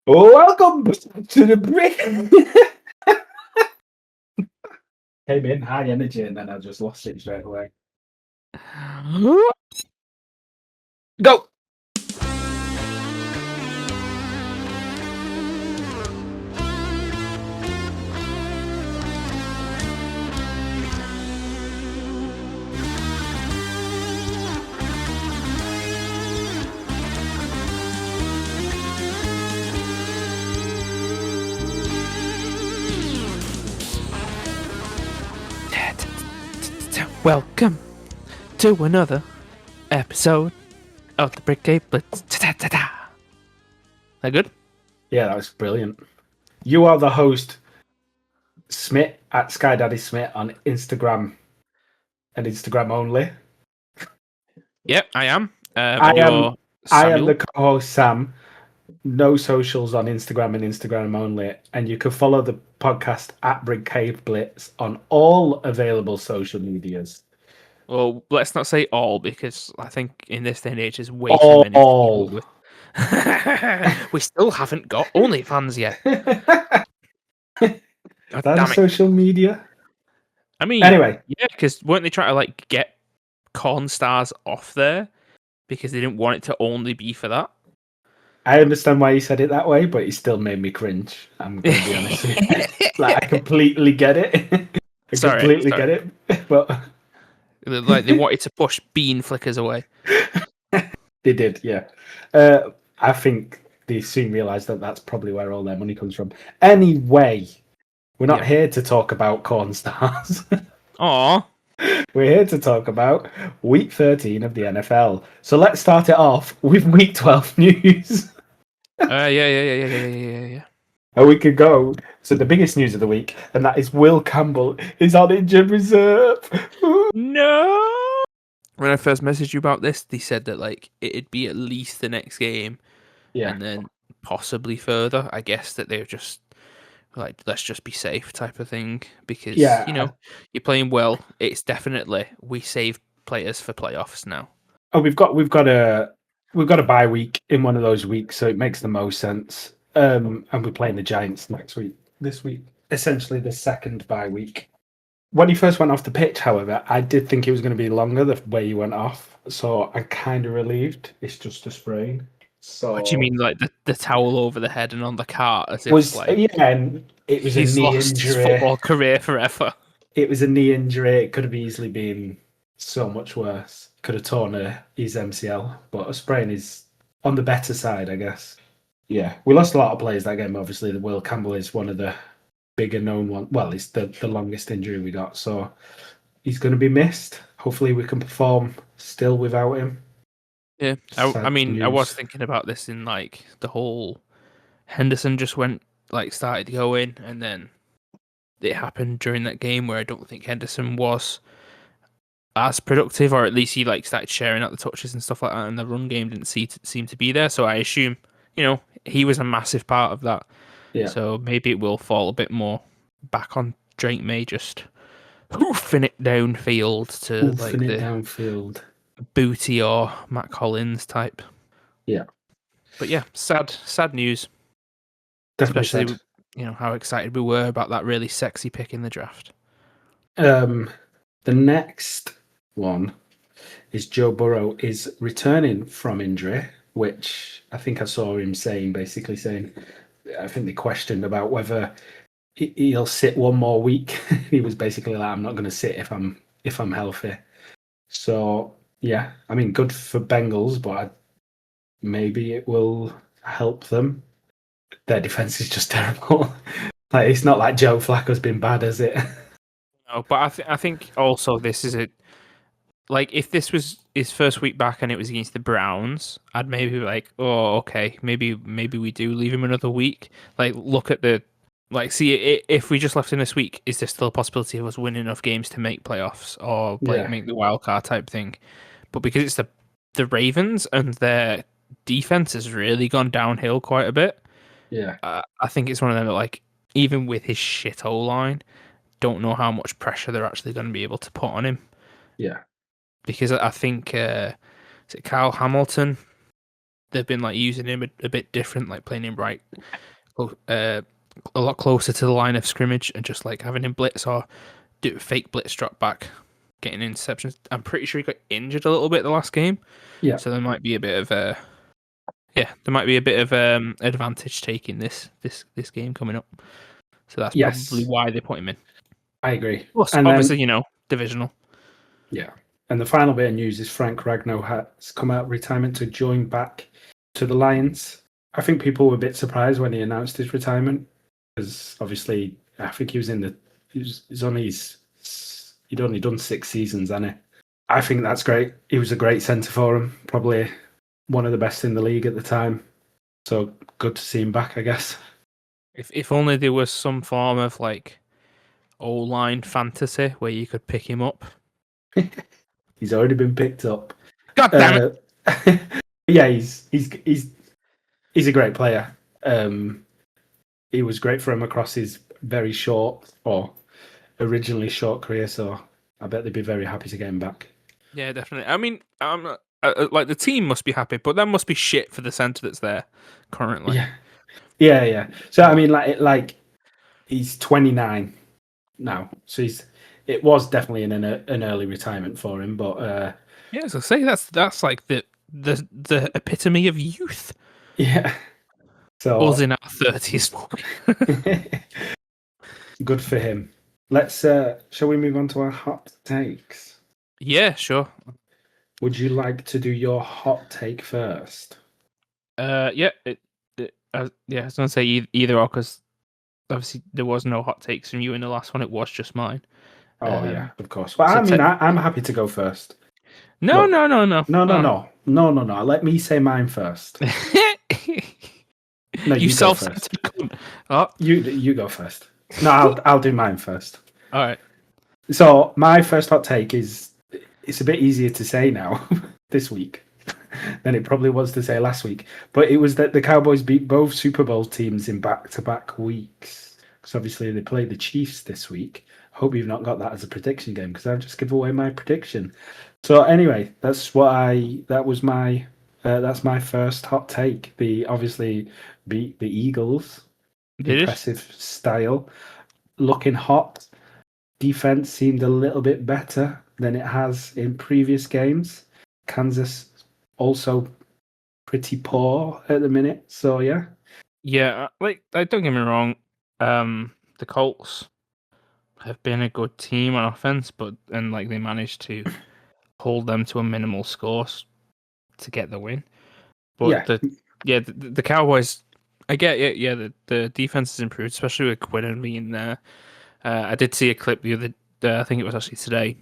Welcome to the brick. Came in high energy and then I just lost it straight away. Go. Welcome to another episode of the BritCaveBlitz. That good? Yeah, that was brilliant. You are the host, Smith at Skydaddy Smith on Instagram and Instagram only. Yep, I am. I am Samuel. the co-host Sam. No socials on Instagram and Instagram only, and you can follow the podcast at BritCaveBlitz on all available social medias. Well, let's not say all, because I think in this day and age there's way too many people with. We still haven't got OnlyFans yet. That's a social media. I mean, anyway, yeah, because weren't they trying to get corn stars off there because they didn't want it to only be for that? I understand why you said it that way, but it still made me cringe. I'm going to be honest with you. I completely get it. Completely get it. But they wanted to push bean flickers away. They did, yeah. I think they soon realised that that's probably where all their money comes from. Anyway, we're not here to talk about corn stars. Aww. We're here to talk about Week 13 of the NFL. So let's start it off with Week 12 news. Yeah. And we could go to the biggest news of the week, and that is Will Campbell is on injured reserve. No! When I first messaged you about this, they said that it'd be at least the next game, and then possibly further. I guess that they're just let's just be safe type of thing, because you're playing well. It's definitely we save players for playoffs now. Oh, we've got a bye week in one of those weeks, so it makes the most sense. And we're playing the Giants this week, essentially the second bye week. When he first went off the pitch, however, I did think it was going to be longer the way he went off, so I'm kind of relieved. It's just a sprain. So what do you mean, the towel over the head and on the cart, as and it was he's a knee lost injury. His football career forever. It was a knee injury. It could have easily been so much worse. Could have torn his MCL, but a sprain is on the better side, I guess. Yeah, we lost a lot of players that game. Obviously, the Will Campbell is one of the bigger known one. Well, it's the longest injury we got, so he's going to be missed. Hopefully, we can perform still without him. Yeah, I mean, I was thinking about this in the whole Henderson just started going, and then it happened during that game where I don't think Henderson was as productive, or at least he started sharing out the touches and stuff like that, and the run game didn't seem to be there. So I assume he was a massive part of that. Yeah. So maybe it will fall a bit more back on Drake May, just hoofing it downfield to downfield. Booty or Matt Collins type. Yeah. But yeah, sad news. Definitely especially sad. How excited we were about that really sexy pick in the draft. The next one is Joe Burrow is returning from injury, which I think I saw him saying, I think they questioned about whether he'll sit one more week. He was basically like, I'm not going to sit if I'm healthy. So yeah, I mean, good for Bengals, but maybe it will help them. Their defense is just terrible. It's not like Joe Flacco's been bad, has it? No, but I think also this is if this was his first week back and it was against the Browns, I'd maybe be like, oh, okay, maybe we do leave him another week. Look at see if we just left him this week, is there still a possibility of us winning enough games to make playoffs or make the wild card type thing? But because it's the Ravens and their defense has really gone downhill quite a bit. Yeah, I think it's one of them that even with his shit O-line, don't know how much pressure they're actually going to be able to put on him. Yeah, because I think is it Kyle Hamilton they've been like using him a bit different, like playing him right, a lot closer to the line of scrimmage, and just like having him blitz or do a fake blitz drop back, getting interceptions. I'm pretty sure he got injured a little bit the last game, Yeah. so there might be a bit of advantage taking this game coming up. So that's probably Yes, why they put him in. I agree. Plus, And obviously, then, divisional. yeah. And the final bit of news is Frank Ragnow has come out of retirement to join back to the Lions. I think people were a bit surprised when he announced his retirement because obviously I think he was he'd only done 6 seasons, hadn't he? I think that's great. He was a great centre for him, probably one of the best in the league at the time. So good to see him back, I guess. If only there was some form of like O-line fantasy where you could pick him up. He's already been picked up. God damn it! Yeah, he's a great player. He was great for him across his very short or originally short career, so I bet they'd be very happy to get him back. Yeah, definitely. I mean, I'm like the team must be happy, but that must be shit for the centre that's there currently. Yeah. So I mean, like he's 29 now, so it was definitely an early retirement for him, but yeah, as I say, that's like the epitome of youth. yeah. So Us in our 30s. good for him. Let's shall we move on to our hot takes? Yeah, sure. Would you like to do your hot take first? Yeah, I was gonna say either or, because obviously there was no hot takes from you in the last one. It was just mine. Oh yeah, of course. But so I mean, I'm happy to go first. No. Look, no. Let me say mine first. No, you go first. Oh, you go first. No, I'll do mine first. All right. So my first hot take is it's a bit easier to say now this week than it probably was to say last week. But it was that the Cowboys beat both Super Bowl teams in back-to-back weeks. Because obviously they played the Chiefs this week. Hope you've not got that as a prediction game because I've just given away my prediction. So anyway, that's my first hot take. They obviously beat the Eagles. Impressive style. Looking hot. Defense seemed a little bit better than it has in previous games. Kansas also pretty poor at the minute. So yeah. Yeah, like don't get me wrong. The Colts have been a good team on offense, but they managed to hold them to a minimal score to get the win. But the Cowboys, I get it. Yeah, the defense has improved, especially with Quinnen being there. I did see a clip the other day, I think it was actually today,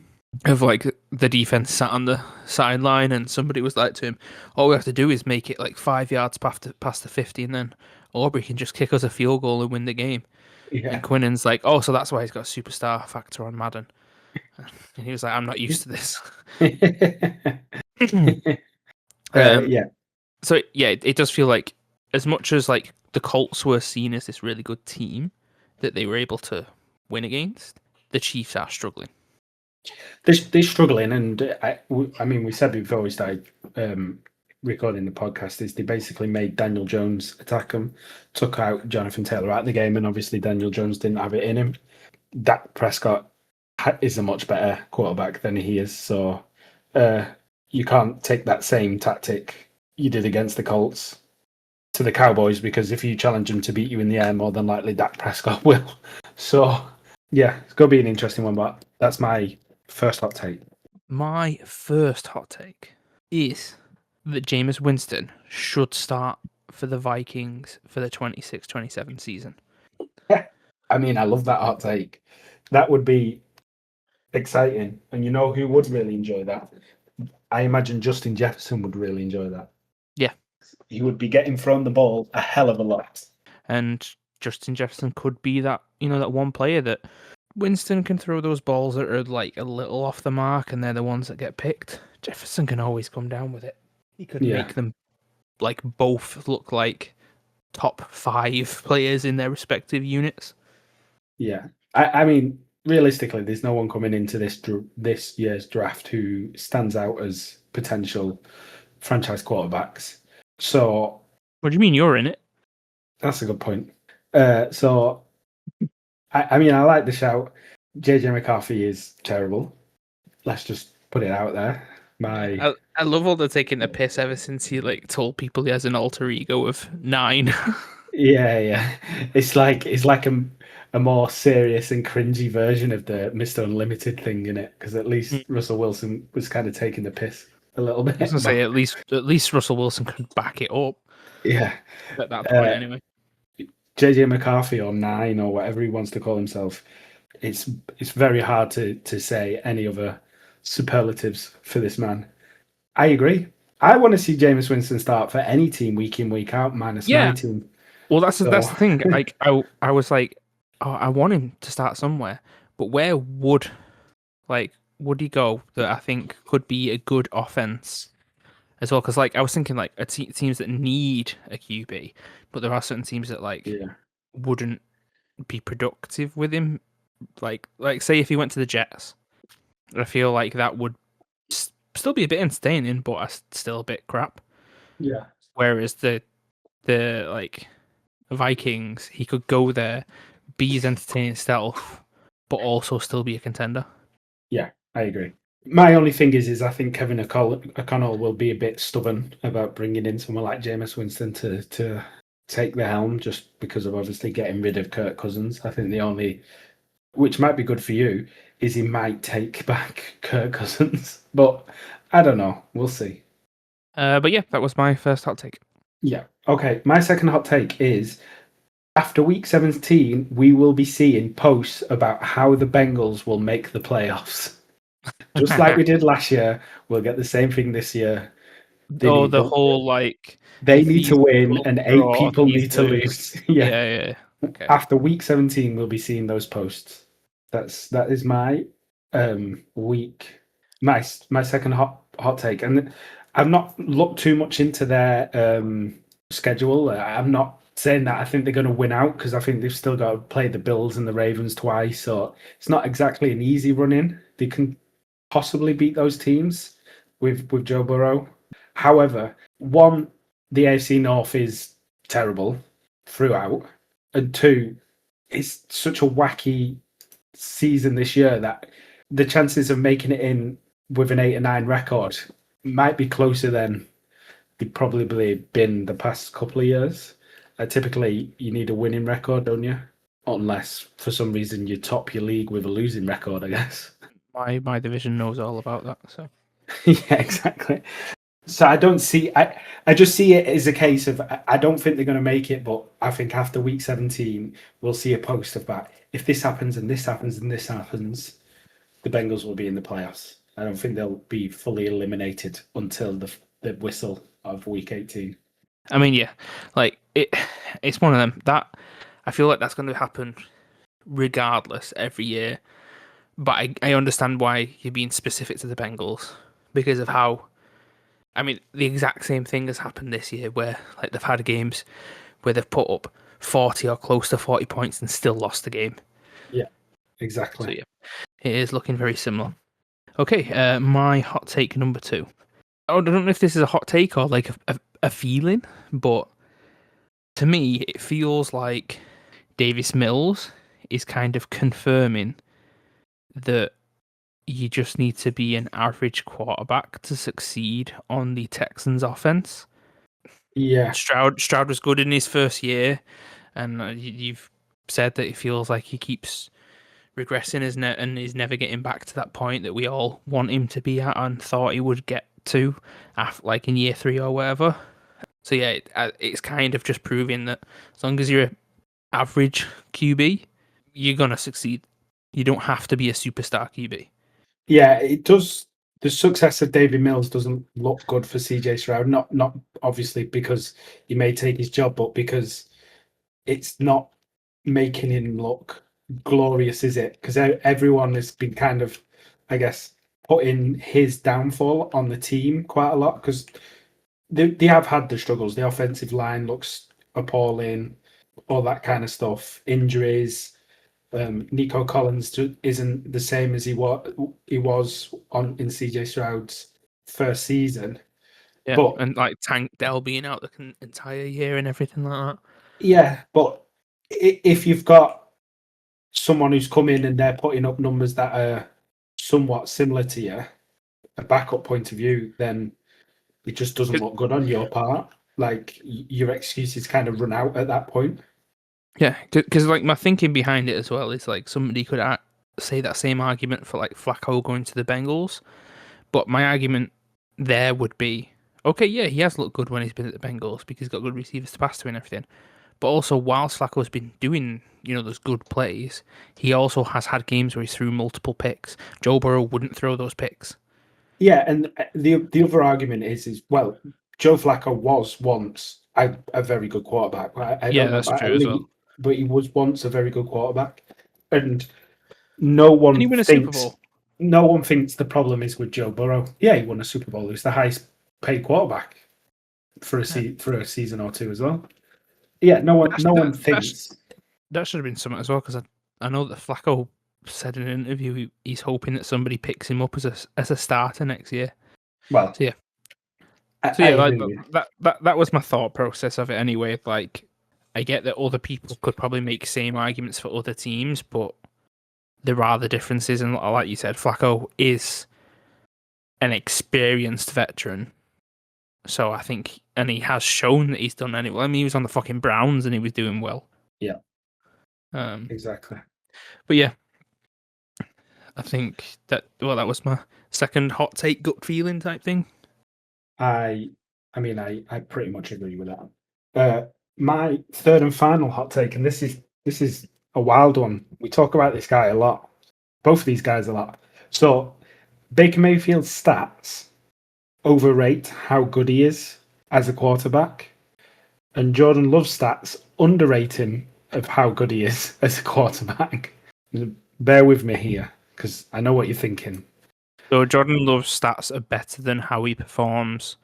of like the defense sat on the sideline and somebody was like to him, all we have to do is make it like 5 yards past the 50 and then Aubrey can just kick us a field goal and win the game. Yeah. And Quinnen's like, oh, so that's why he's got a superstar factor on Madden. And he was like, I'm not used to this. Yeah. So yeah, it does feel like as much as like the Colts were seen as this really good team that they were able to win against, the Chiefs are struggling. They're struggling, and I mean, we said before we started recording the podcast is they basically made Daniel Jones attack them, took out Jonathan Taylor out of the game, and obviously Daniel Jones didn't have it in him. Dak Prescott is a much better quarterback than he is, so you can't take that same tactic you did against the Colts to the Cowboys, because if you challenge them to beat you in the air, more than likely Dak Prescott will. So yeah, it's going to be an interesting one, but that's my first hot take. My first hot take is that Jameis Winston should start for the Vikings for the 26-27 season. I mean, I love that hot take. That would be exciting. And you know who would really enjoy that? I imagine Justin Jefferson would really enjoy that. Yeah. He would be getting thrown the ball a hell of a lot. And Justin Jefferson could be that, that one player that Winston can throw those balls that are like a little off the mark and they're the ones that get picked. Jefferson can always come down with it. He could make them like both look like top 5 players in their respective units. Yeah. I mean, realistically, there's no one coming into this year's draft who stands out as potential franchise quarterbacks. So What do you mean you're in it? that's a good point. So I mean, I like the shout. JJ McCarthy is terrible. Let's just put it out there. My I love all the taking the piss ever since he like told people he has an alter ego of 9. yeah. It's like a more serious and cringy version of the Mr. Unlimited thing in it, because at least Russell Wilson was kind of taking the piss a little I was bit. gonna say But at least Russell Wilson could back it up yeah, at that point uh, anyway. JJ McCarthy or Nine or whatever he wants to call himself. It's it's very hard to say any other superlatives for this man. I agree. I want to see Jameis Winston start for any team week in, week out, minus my Yeah. team. Well, that's So the thing. Like I was like, oh, I want him to start somewhere, but where would he go that I think could be a good offense as well? Because like I was thinking like teams that need a QB, but there are certain teams that like yeah, wouldn't be productive with him. Like say if he went to the Jets, I feel like that would still be a bit entertaining, but still a bit crap. yeah, Whereas the like Vikings, he could go there, be his entertaining self, but also still be a contender. yeah, I agree. My only thing is I think Kevin O'Connell will be a bit stubborn about bringing in someone like Jameis Winston to take the helm, just because of obviously getting rid of Kirk Cousins. I think the only, which might be good for you, is he might take back Kirk Cousins, but I don't know. We'll see. But yeah, that was my first hot take. Yeah. Okay. My second hot take is after week 17, we will be seeing posts about how the Bengals will make the playoffs. Just like we did last year, we'll get the same thing this year. They Oh, need the to, whole like they if need to these win people and eight draw, people these need to lose. lose. Yeah. Yeah. Okay. After week 17, we'll be seeing those posts. That is my week my second hot take. And I've not looked too much into their schedule. I'm not saying that I think they're going to win out, because I think they've still got to play the Bills and the Ravens twice. So it's not exactly an easy run in. They can possibly beat those teams with Joe Burrow. However, one, the AFC North is terrible throughout, and two, it's such a wacky season this year that the chances of making it in with an 8 or 9 record might be closer than they probably been the past couple of years. Typically, you need a winning record, don't you? Unless for some reason you top your league with a losing record, I guess. My division knows all about that. So Yeah, exactly. So I just see it as a case of I don't think they're going to make it, but I think after week 17 we'll see a post of that. If this happens and this happens and this happens, the Bengals will be in the playoffs. I don't think they'll be fully eliminated until the whistle of week 18. I mean, yeah, like it's one of them that I feel like that's going to happen regardless every year. But I understand why you're being specific to the Bengals because of how. I mean, the exact same thing has happened this year where like they've had games where they've put up 40 or close to 40 points and still lost the game. Yeah, So exactly. yeah, it is looking very similar. Okay, my hot take number 2. I don't know if this is a hot take or like a feeling, but to me, it feels like Davis Mills is kind of confirming that you just need to be an average quarterback to succeed on the Texans offense. Yeah, Stroud was good in his first year, and you've said that it feels like he keeps regressing, isn't it? And he's never getting back to that point that we all want him to be at and thought he would get to, after, like in year 3 or whatever. So yeah, it's kind of just proving that as long as you're an average QB, you're gonna succeed. You don't have to be a superstar QB. yeah, it does. The success of David Mills doesn't look good for CJ Stroud. Not obviously because he may take his job, but because it's not making him look glorious, is it? Because everyone has been kind of, I guess, putting his downfall on the team quite a lot, because they have had the struggles. The offensive line looks appalling, all that kind of stuff. Injuries. Nico Collins isn't the same as he was on in CJ Stroud's first season. Yeah, But and like Tank Dell being out the entire year and everything like that. yeah, but if you've got someone who's come in and they're putting up numbers that are somewhat similar to you, a backup point of view, then it just doesn't look good on your part. Like your excuses kind of run out at that point. Yeah, because like my thinking behind it as well is like somebody could say that same argument for like Flacco going to the Bengals, but my argument there would be, okay, yeah, he has looked good when he's been at the Bengals because he's got good receivers to pass to and everything. But also, whilst Flacco's been doing, those good plays, he also has had games where he's threw multiple picks. Joe Burrow wouldn't throw those picks. Yeah, and the other argument is well, Joe Flacco was once a very good quarterback. I Yeah, don't know that's about true as well. elite, but he was once a very good quarterback, and no Didn't one he win a Super thinks Bowl? no one thinks the problem is with Joe Burrow. Yeah, he won a Super Bowl. He's the highest paid quarterback for for a season or two as well. Yeah, no one thinks. That should have been something as well because I know that Flacco said in an interview he's hoping that somebody picks him up as a starter next year. Well, So yeah, I like agree with you. that was my thought process of it anyway. Like, I get that other people could probably make same arguments for other teams, but there are the differences, and like you said, Flacco is an experienced veteran. So I think, and he has shown that he's done anyway. I mean, he was on the fucking Browns and he was doing well. Yeah, Um, exactly. but yeah, I think that was my second hot take, gut feeling type thing. I mean, I pretty much agree with that. My third and final hot take, and this is a wild one. We talk about this guy a lot, both of these guys a lot. So Baker Mayfield's stats overrate how good he is as a quarterback, and Jordan Love's stats underrate him of how good he is as a quarterback. Bear with me here, because I know what you're thinking. So Jordan Love's stats are better than how he performs,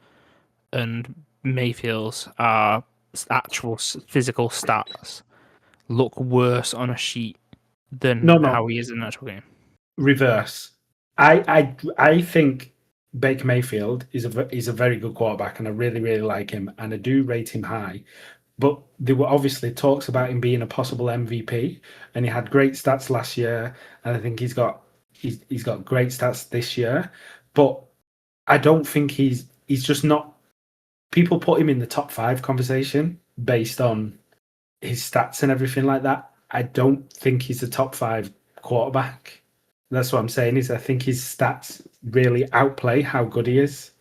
and Mayfield's are actual physical stats look worse on a sheet than No, how no, he is in the actual game. reverse. I think Baker Mayfield is a very good quarterback, and I really really like him, and I do rate him high. But there were obviously talks about him being a possible MVP, and he had great stats last year, and I think he's got great stats this year. But I don't think he's just not. People put him in the top 5 conversation based on his stats and everything like that. I don't think he's a top 5 quarterback. That's what I'm saying. Is I think his stats really outplay how good he is,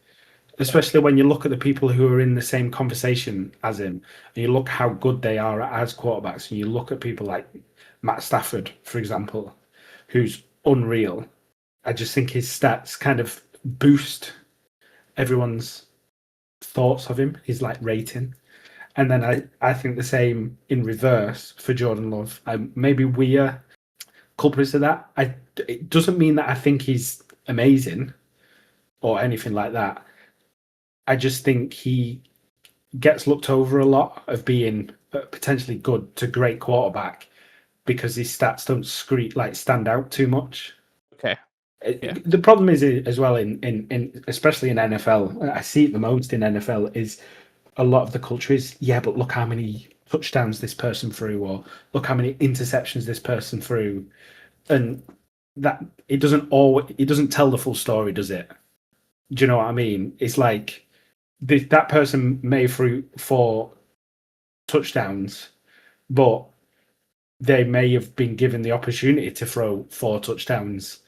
especially when you look at the people who are in the same conversation as him, and you look how good they are as quarterbacks, and you look at people like Matt Stafford, for example, who's unreal. I just think his stats kind of boost everyone's thoughts of him, his like rating. And then I think the same in reverse for Jordan Love. Maybe we are culprits of that. It doesn't mean that I think he's amazing or anything like that. I just think he gets looked over a lot of being potentially good to great quarterback because his stats don't stand out too much. Okay. Yeah. The problem is as well in especially in NFL. I see it the most in NFL is a lot of the culture is but look how many touchdowns this person threw, or look how many interceptions this person threw, and that it doesn't tell the full story, does it? Do you know what I mean? It's like that person may threw 4 touchdowns, but they may have been given the opportunity to throw 4 touchdowns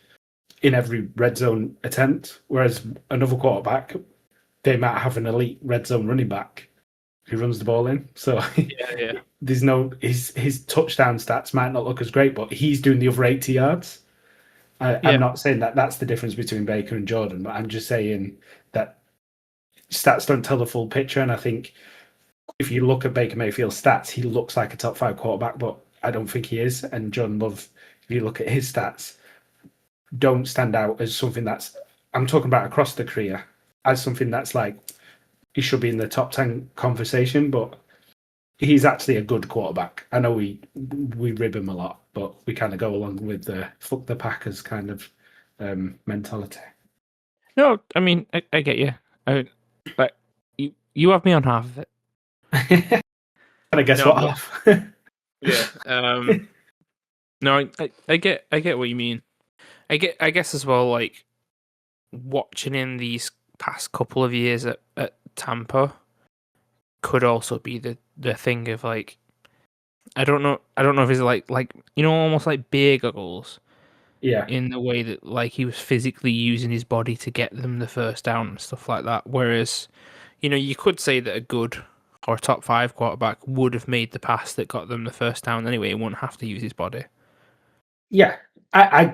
in every red zone attempt, whereas another quarterback, they might have an elite red zone running back who runs the ball in. So Yeah. there's no his touchdown stats might not look as great, but he's doing the other 80 yards. I'm not saying that that's the difference between Baker and Jordan, but I'm just saying that stats don't tell the full picture. And I think if you look at Baker Mayfield's stats, he looks like a top 5 quarterback, but I don't think he is. And Jordan Love, if you look at his stats, don't stand out as something that's, I'm talking about across the career, as something that's like he should be in the top 10 conversation, but he's actually a good quarterback. I know we rib him a lot, but we kind of go along with the fuck the Packers kind of mentality. No, I mean, I get you. you have me on half of it. Can I guess No, what but half? yeah. No, I get what you mean. I guess as well, like watching in these past couple of years at Tampa could also be the thing of like I don't know if it's like almost like beer goggles Yeah. in the way that like he was physically using his body to get them the first down and stuff like that. Whereas, you could say that a good or top five quarterback would have made the pass that got them the first down anyway. He wouldn't have to use his body. Yeah. I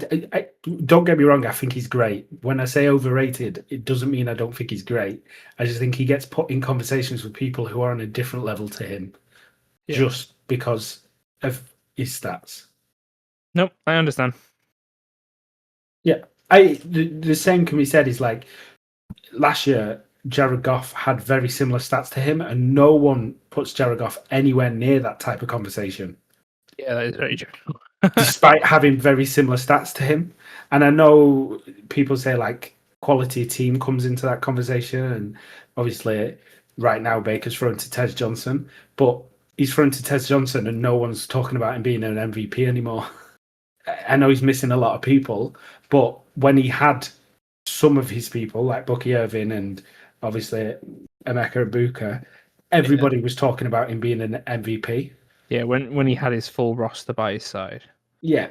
don't get me wrong. I think he's great. When I say overrated, it doesn't mean I don't think he's great. I just think he gets put in conversations with people who are on a different level to him Yeah. just because of his stats. Nope, I understand. Yeah. The same can be said is like last year, Jared Goff had very similar stats to him, and no one puts Jared Goff anywhere near that type of conversation, Yeah, that is very true. despite having very similar stats to him. And I know people say like quality team comes into that conversation, and obviously right now Baker's thrown to Ted Johnson, but he's thrown to Ted Johnson, and no one's talking about him being an MVP anymore. I know he's missing a lot of people, but when he had some of his people like Bucky Irvin and obviously Emeka Ibuka, everybody was talking about him being an MVP. Yeah, when he had his full roster by his side. Yeah,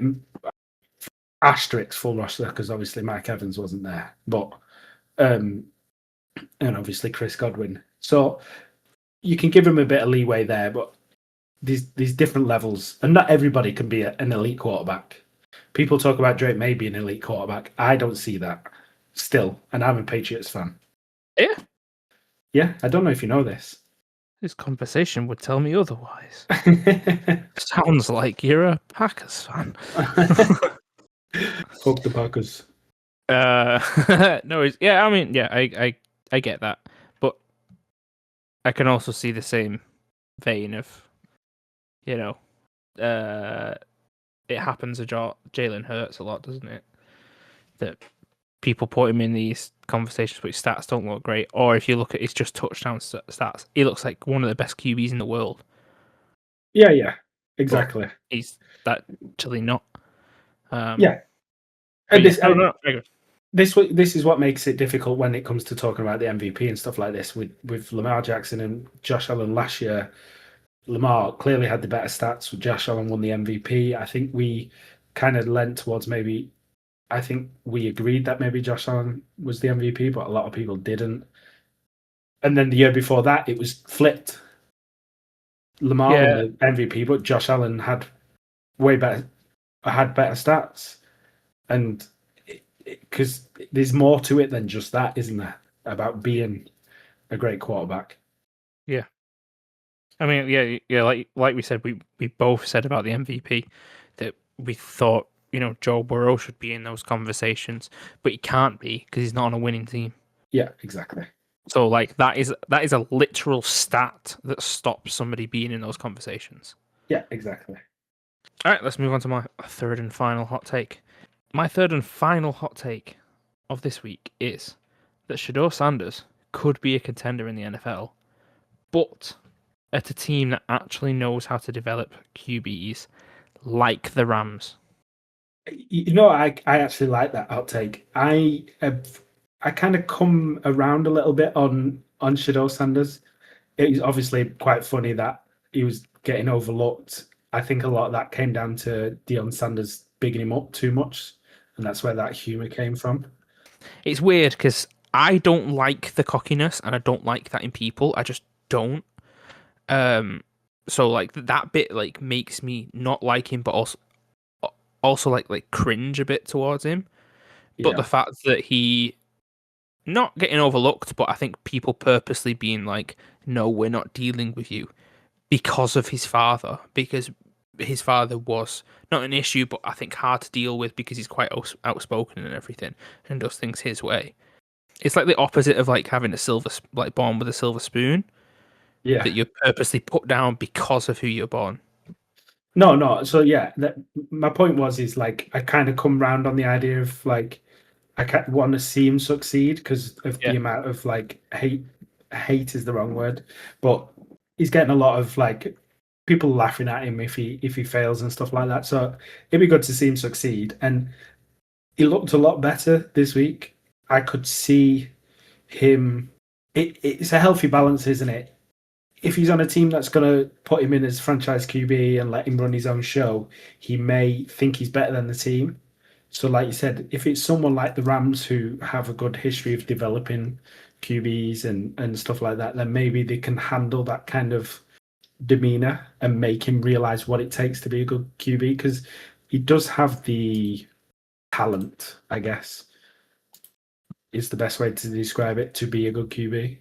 asterisk full roster because obviously Mike Evans wasn't there, but and obviously Chris Godwin. So you can give him a bit of leeway there, but these different levels, and not everybody can be an elite quarterback. People talk about Drake May being an elite quarterback. I don't see that still, and I'm a Patriots fan. Yeah. Yeah, I don't know if you know this. This conversation would tell me otherwise. Sounds like you're a Packers fan. Fuck the Packers. No, yeah, I mean, yeah, I get that, but I can also see the same vein of, it happens to Jalen Hurts a lot, doesn't it? That people put him in these conversations, but his stats don't look great. Or if you look at his just touchdown stats, he looks like one of the best QBs in the world. Yeah, exactly. But he's actually not. Yeah, and this is what makes it difficult when it comes to talking about the MVP and stuff like this. With Lamar Jackson and Josh Allen last year, Lamar clearly had the better stats. Josh Allen won the MVP. I think we kind of lent towards maybe. I think we agreed that maybe Josh Allen was the MVP, but a lot of people didn't. And then the year before that, it was flipped. Lamar won the MVP, but Josh Allen had better stats, and because there's more to it than just that, isn't there? About being a great quarterback. Yeah, I mean, yeah. Like we said, we both said about the MVP that we thought Joe Burrow should be in those conversations, but he can't be because he's not on a winning team. Yeah, exactly. So like that is a literal stat that stops somebody being in those conversations. Yeah, exactly. All right, let's move on to my third and final hot take. My third and final hot take of this week is that Shedeur Sanders could be a contender in the NFL, but at a team that actually knows how to develop QBs like the Rams. I actually like that hot take. I kind of come around a little bit on Shedeur Sanders. It was obviously quite funny that he was getting overlooked. I think a lot of that came down to Deion Sanders bigging him up too much, and that's where that humor came from. It's weird because I don't like the cockiness, and I don't like that in people. I just don't. So like that bit like makes me not like him, but also like cringe a bit towards him. Yeah. But the fact that he not getting overlooked, but I think people purposely being like, no, we're not dealing with you because of his father, because his father was not an issue, but I think hard to deal with because he's quite outspoken and everything and does things his way. It's like the opposite of like having born with a silver spoon. Yeah. That you're purposely put down because of who you're born. No. So yeah, my point is like I kind of come round on the idea of like I want to see him succeed because of the amount of like hate hate is the wrong word, but he's getting a lot of like people laughing at him if he fails and stuff like that. So it'd be good to see him succeed. And he looked a lot better this week. I could see him. It's a healthy balance, isn't it? If he's on a team that's going to put him in as franchise QB and let him run his own show, he may think he's better than the team. So, like you said, if it's someone like the Rams who have a good history of developing QBs and stuff like that, then maybe they can handle that kind of demeanor and make him realize what it takes to be a good QB, because he does have the talent, I guess, is the best way to describe it, to be a good QB.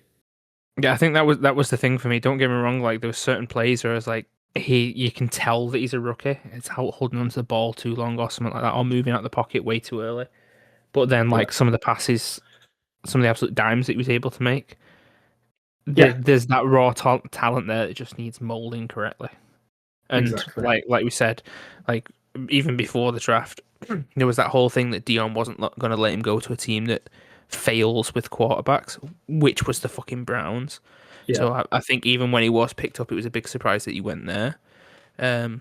Yeah, I think that was the thing for me. Don't get me wrong. Like there were certain plays where I was like, you can tell that he's a rookie. It's holding onto the ball too long or something like that, or moving out the pocket way too early. But then Yeah. like some of the passes, some of the absolute dimes that he was able to make, Yeah, there's that raw talent there that just needs molding correctly. And exactly. like we said, like even before the draft, there was that whole thing that Dion wasn't going to let him go to a team that fails with quarterbacks, which was the fucking Browns. Yeah, So I think even when he was picked up, it was a big surprise that he went there. But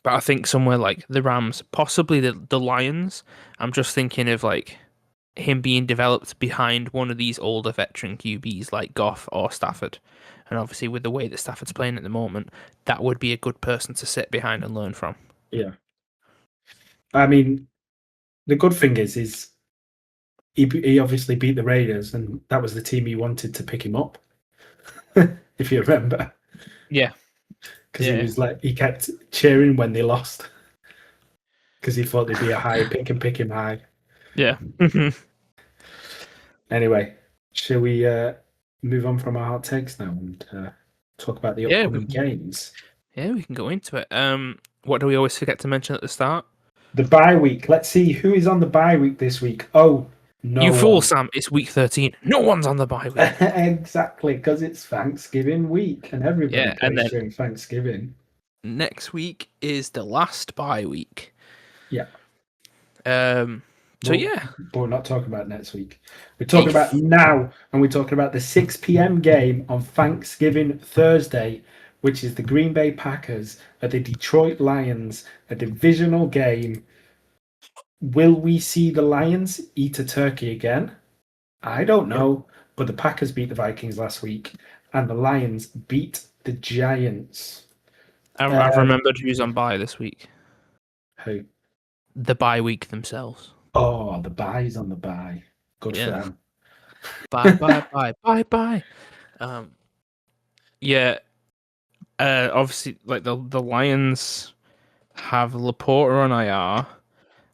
I think somewhere like the Rams, possibly the Lions, I'm just thinking of like him being developed behind one of these older veteran QBs like Goff or Stafford. And obviously, with the way that Stafford's playing at the moment, that would be a good person to sit behind and learn from. yeah. I mean, the good thing is he obviously beat the Raiders, and that was the team he wanted to pick him up. If you remember, Yeah, because he kept cheering when they lost because he thought there'd be a high pick and pick him high. yeah. Anyway, shall we move on from our hot takes now and talk about the Yeah, upcoming games? yeah, we can go into it. What do we always forget to mention at the start? The bye week. Let's see who is on the bye week this week. Oh, no You fool, one. Sam! It's week 13. No one's on the bye week. Exactly, because it's Thanksgiving week and everybody Yeah, and plays then during Thanksgiving. next week is the last bye week. Yeah. So Well, yeah, but we're not talking about next week. We're talking about now, and we're talking about the 6 p.m. game on Thanksgiving Thursday, which is the Green Bay Packers at the Detroit Lions, a divisional game. Will we see the Lions eat a turkey again? I don't know, but the Packers beat the Vikings last week, and the Lions beat the Giants. I've remembered who's on bye this week. Who? The bye week themselves. Oh, the bye's on the bye. Good for them. Bye. Yeah. Obviously, like the Lions have Laporta on IR,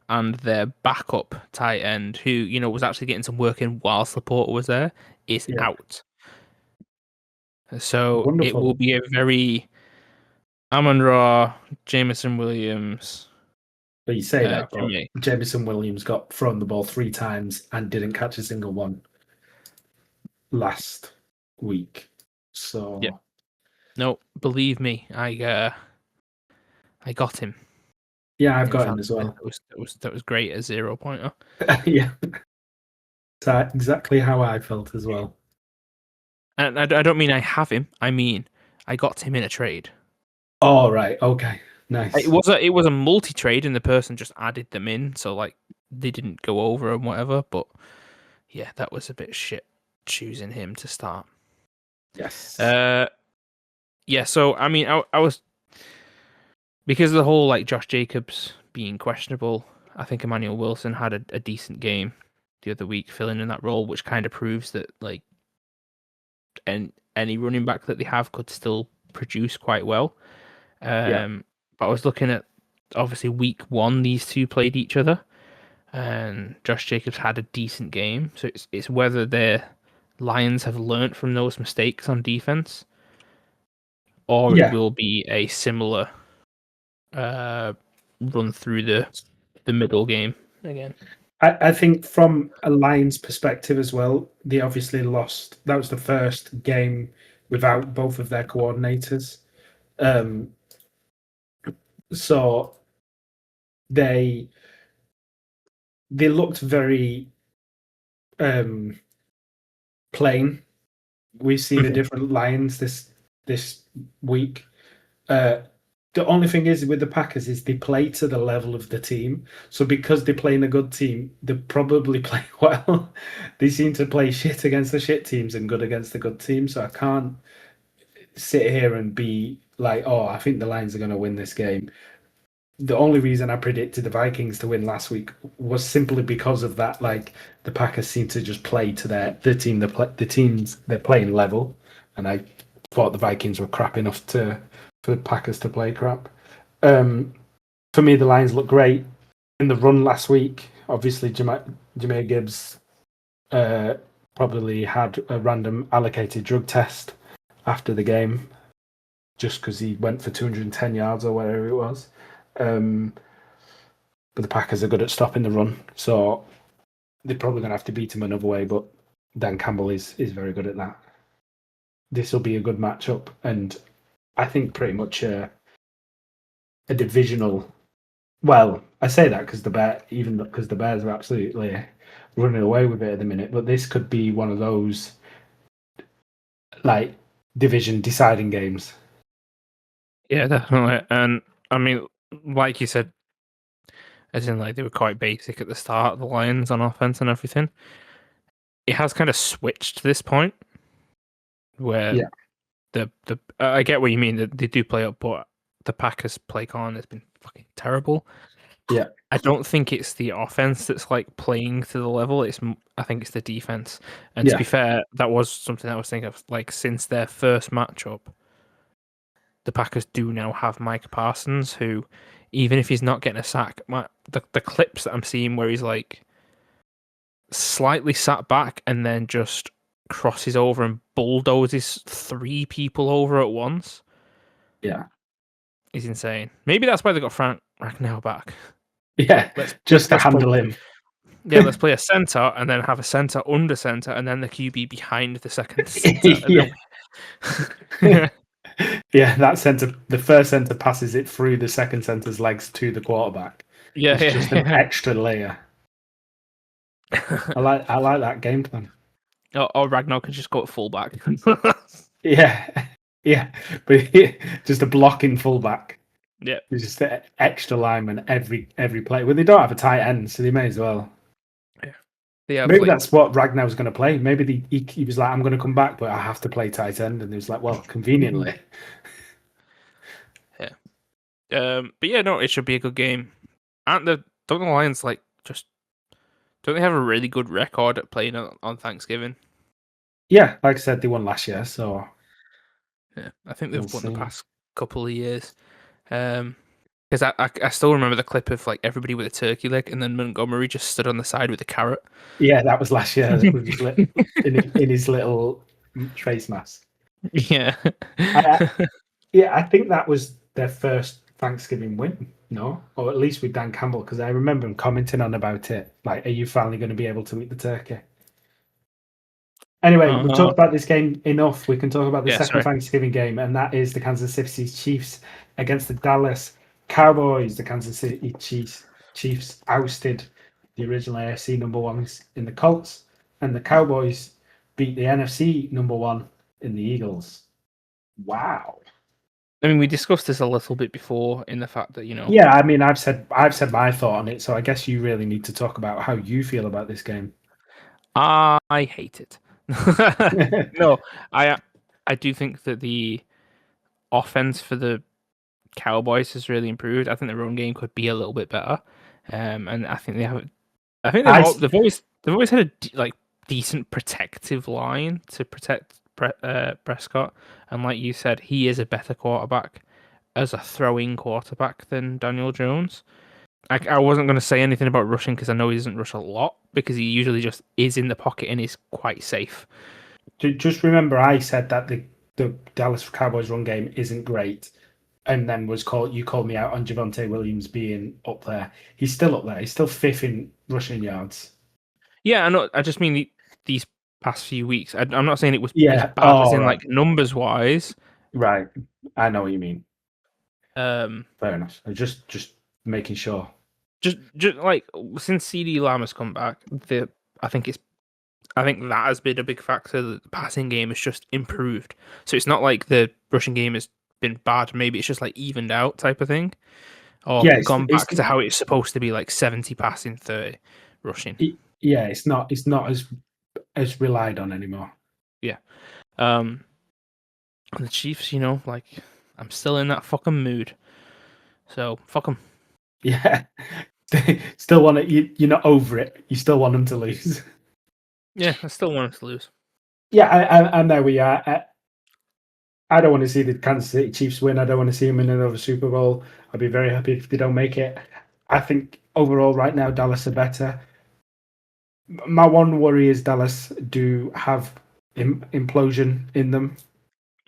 and their backup tight end, who was actually getting some work in whilst Laporta was there, is Yeah, out. So it wonderful. will be a very Amon-Ra, Jameson Williams. But you say that, but Jimmy. Jamison Williams got thrown the ball 3 times and didn't catch a single one last week. So Yep. No, believe me, I got him. yeah, I've got him as well. That was great, a 0-pointer. Yeah, that's exactly how I felt as well. And I don't mean I have him. I mean I got him in a trade. Oh right, okay, nice. It was a multi-trade, and the person just added them in, so like they didn't go over and whatever. But yeah, that was a bit shit choosing him to start. Yes. Yeah. So I mean, I was, because of the whole like Josh Jacobs being questionable. I think Emmanuel Wilson had a decent game the other week, filling in that role, which kind of proves that like, and any running back that they have could still produce quite well. Yeah. But I was looking at, obviously, week 1, these two played each other, and Josh Jacobs had a decent game. So it's whether the Lions have learnt from those mistakes on defense, or it Yeah. will be a similar run through the middle game again. I think from a Lions perspective as well, they obviously lost. That was the first game without both of their coordinators. So they looked very plain we've seen a different Lions this week. The only thing is with the Packers is they play to the level of the team. So because they're playing a good team, they probably play well. They seem to play shit against the shit teams and good against the good teams. So I can't sit here and be like, oh, I think the Lions are going to win this game. The only reason I predicted the Vikings to win last week was simply because of that. Like the Packers seem to just play to the team, the teams they're playing level, and I thought the Vikings were crap enough for the Packers to play crap. For me, the Lions look great in the run last week. Obviously, Jahmyr Gibbs probably had a random allocated drug test after the game, just because he went for 210 yards or whatever it was. But the Packers are good at stopping the run, so they're probably going to have to beat him another way. But Dan Campbell is very good at that. This will be a good matchup, and I think pretty much a divisional. Well, I say that because the Bears are absolutely running away with it at the minute. But this could be one of those like division deciding games. Yeah, definitely. And I mean, like you said, as in like they were quite basic at the start, the Lions on offense and everything. It has kind of switched to this point where Yeah. the I get what you mean that they do play up, but the Packers play calling has been fucking terrible. Yeah. I don't think it's the offense that's like playing to the level. I think it's the defense. And to be fair, that was something I was thinking of. Like since their first matchup, the Packers do now have Mike Parsons, who, even if he's not getting a sack, the clips that I'm seeing where he's like slightly sat back and then just crosses over and bulldozes 3 people over at once. Yeah. Is insane. Maybe that's why they got Frank Ragnow back. Yeah. Just to handle him. Yeah, let's play a center and then have a center under center and then the QB behind the second center. Yeah. Yeah, that center, the first center passes it through the second center's legs to the quarterback. Yeah, it's just an extra layer. I like that game plan. Or Ragnar can just go at fullback. Yeah, but just a blocking fullback. Yeah, just an extra lineman every play. Well, they don't have a tight end, so they may as well. Yeah, maybe that's what Ragnar was going to play. Maybe he was like, I'm going to come back, but I have to play tight end, and he was like, well, conveniently. Yeah. But yeah, no, it should be a good game. Don't the Lions don't they have a really good record at playing on Thanksgiving? Yeah, like I said, they won last year, so yeah, I think they've won the past couple of years. Because I still remember the clip of like everybody with a turkey leg, and then Montgomery just stood on the side with a carrot. Yeah, that was last year in his little face mask. Yeah, I think that was their first Thanksgiving win, no, or at least with Dan Campbell, because I remember him commenting on about it. Like, are you finally going to be able to eat the turkey? Anyway, we've talked about this game enough. We can talk about the second Thanksgiving game, and that is the Kansas City Chiefs against the Dallas Cowboys. The Kansas City Chiefs ousted the original AFC number ones in the Colts, and the Cowboys beat the NFC number one in the Eagles. Wow. I mean, we discussed this a little bit before in the fact that, Yeah, I mean, I've said my thought on it, so I guess you really need to talk about how you feel about this game. I hate it. No, I do think that the offense for the Cowboys has really improved. I think the run game could be a little bit better, and I think they have. I think they've always had a decent protective line to protect Prescott, and like you said, he is a better quarterback as a throwing quarterback than Daniel Jones. I wasn't going to say anything about rushing because I know he doesn't rush a lot because he usually just is in the pocket and is quite safe. Just remember, I said that the Dallas Cowboys run game isn't great, and then you called me out on Javonte Williams being up there. He's still up there. He's still fifth in rushing yards. Yeah, I know. I just mean these past few weeks. I'm not saying it was as bad as in like numbers wise. Right, I know what you mean. Fair enough. Just making sure. Just like since CD Lamb has come back, I think it's I think that has been a big factor. That the passing game has just improved. So it's not like the rushing game has been bad. Maybe it's just like evened out type of thing, or Yeah, gone back to how it's supposed to be, like 70 passing, 30 rushing. yeah, it's not as relied on anymore. Yeah. Um, the Chiefs, like I'm still in that fucking mood. So fuck them. Yeah, still want it. You're not over it. You still want them to lose. Yeah, I still want us to lose. Yeah, I know we are. I don't want to see the Kansas City Chiefs win. I don't want to see them in another Super Bowl. I'd be very happy if they don't make it. I think overall, right now, Dallas are better. My one worry is Dallas do have implosion in them.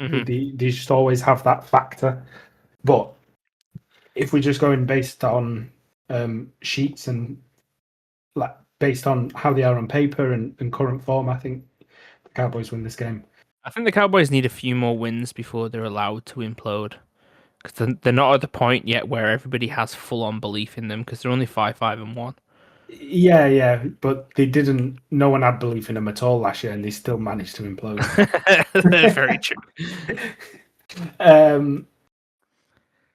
Mm-hmm. They just always have that factor. But if we're just going based on sheets and like based on how they are on paper and current form, I think the Cowboys win this game. I think the Cowboys need a few more wins before they're allowed to implode. Because they're not at the point yet where everybody has full-on belief in them. Because they're only 5-1. Yeah, but they didn't. No one had belief in them at all last year, and they still managed to implode. That's very true.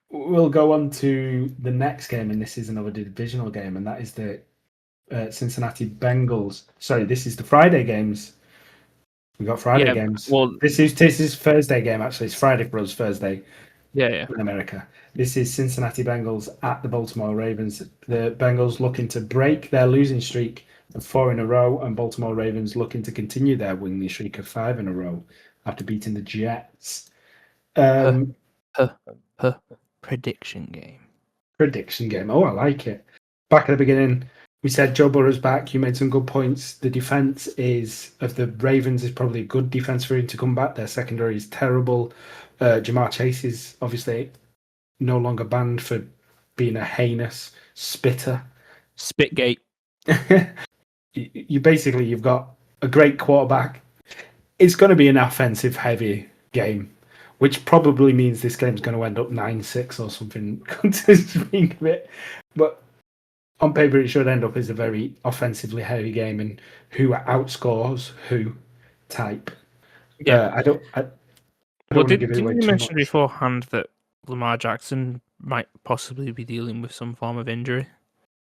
We'll go on to the next game, and this is another divisional game, and that is the Cincinnati Bengals. Sorry, this is the Friday games. We got Friday games. Well, this is Thursday game. Actually, it's Friday for us. Thursday. Yeah. In America. This is Cincinnati Bengals at the Baltimore Ravens. The Bengals looking to break their losing streak of 4 in a row, and Baltimore Ravens looking to continue their winning streak of 5 in a row after beating the Jets. Prediction game. Prediction game. Oh, I like it. Back at the beginning, we said Joe Burrow's back. You made some good points. The defense of the Ravens is probably a good defense for him to come back. Their secondary is terrible. Jamar Chase is obviously no longer banned for being a heinous spitter. Spitgate. You've got a great quarterback. It's going to be an offensive heavy game, which probably means this game's going to end up 9-6 or something. To speak of it, but on paper it should end up as a very offensively heavy game, and who outscores who type. Yeah, I don't didn't you mention beforehand that Lamar Jackson might possibly be dealing with some form of injury?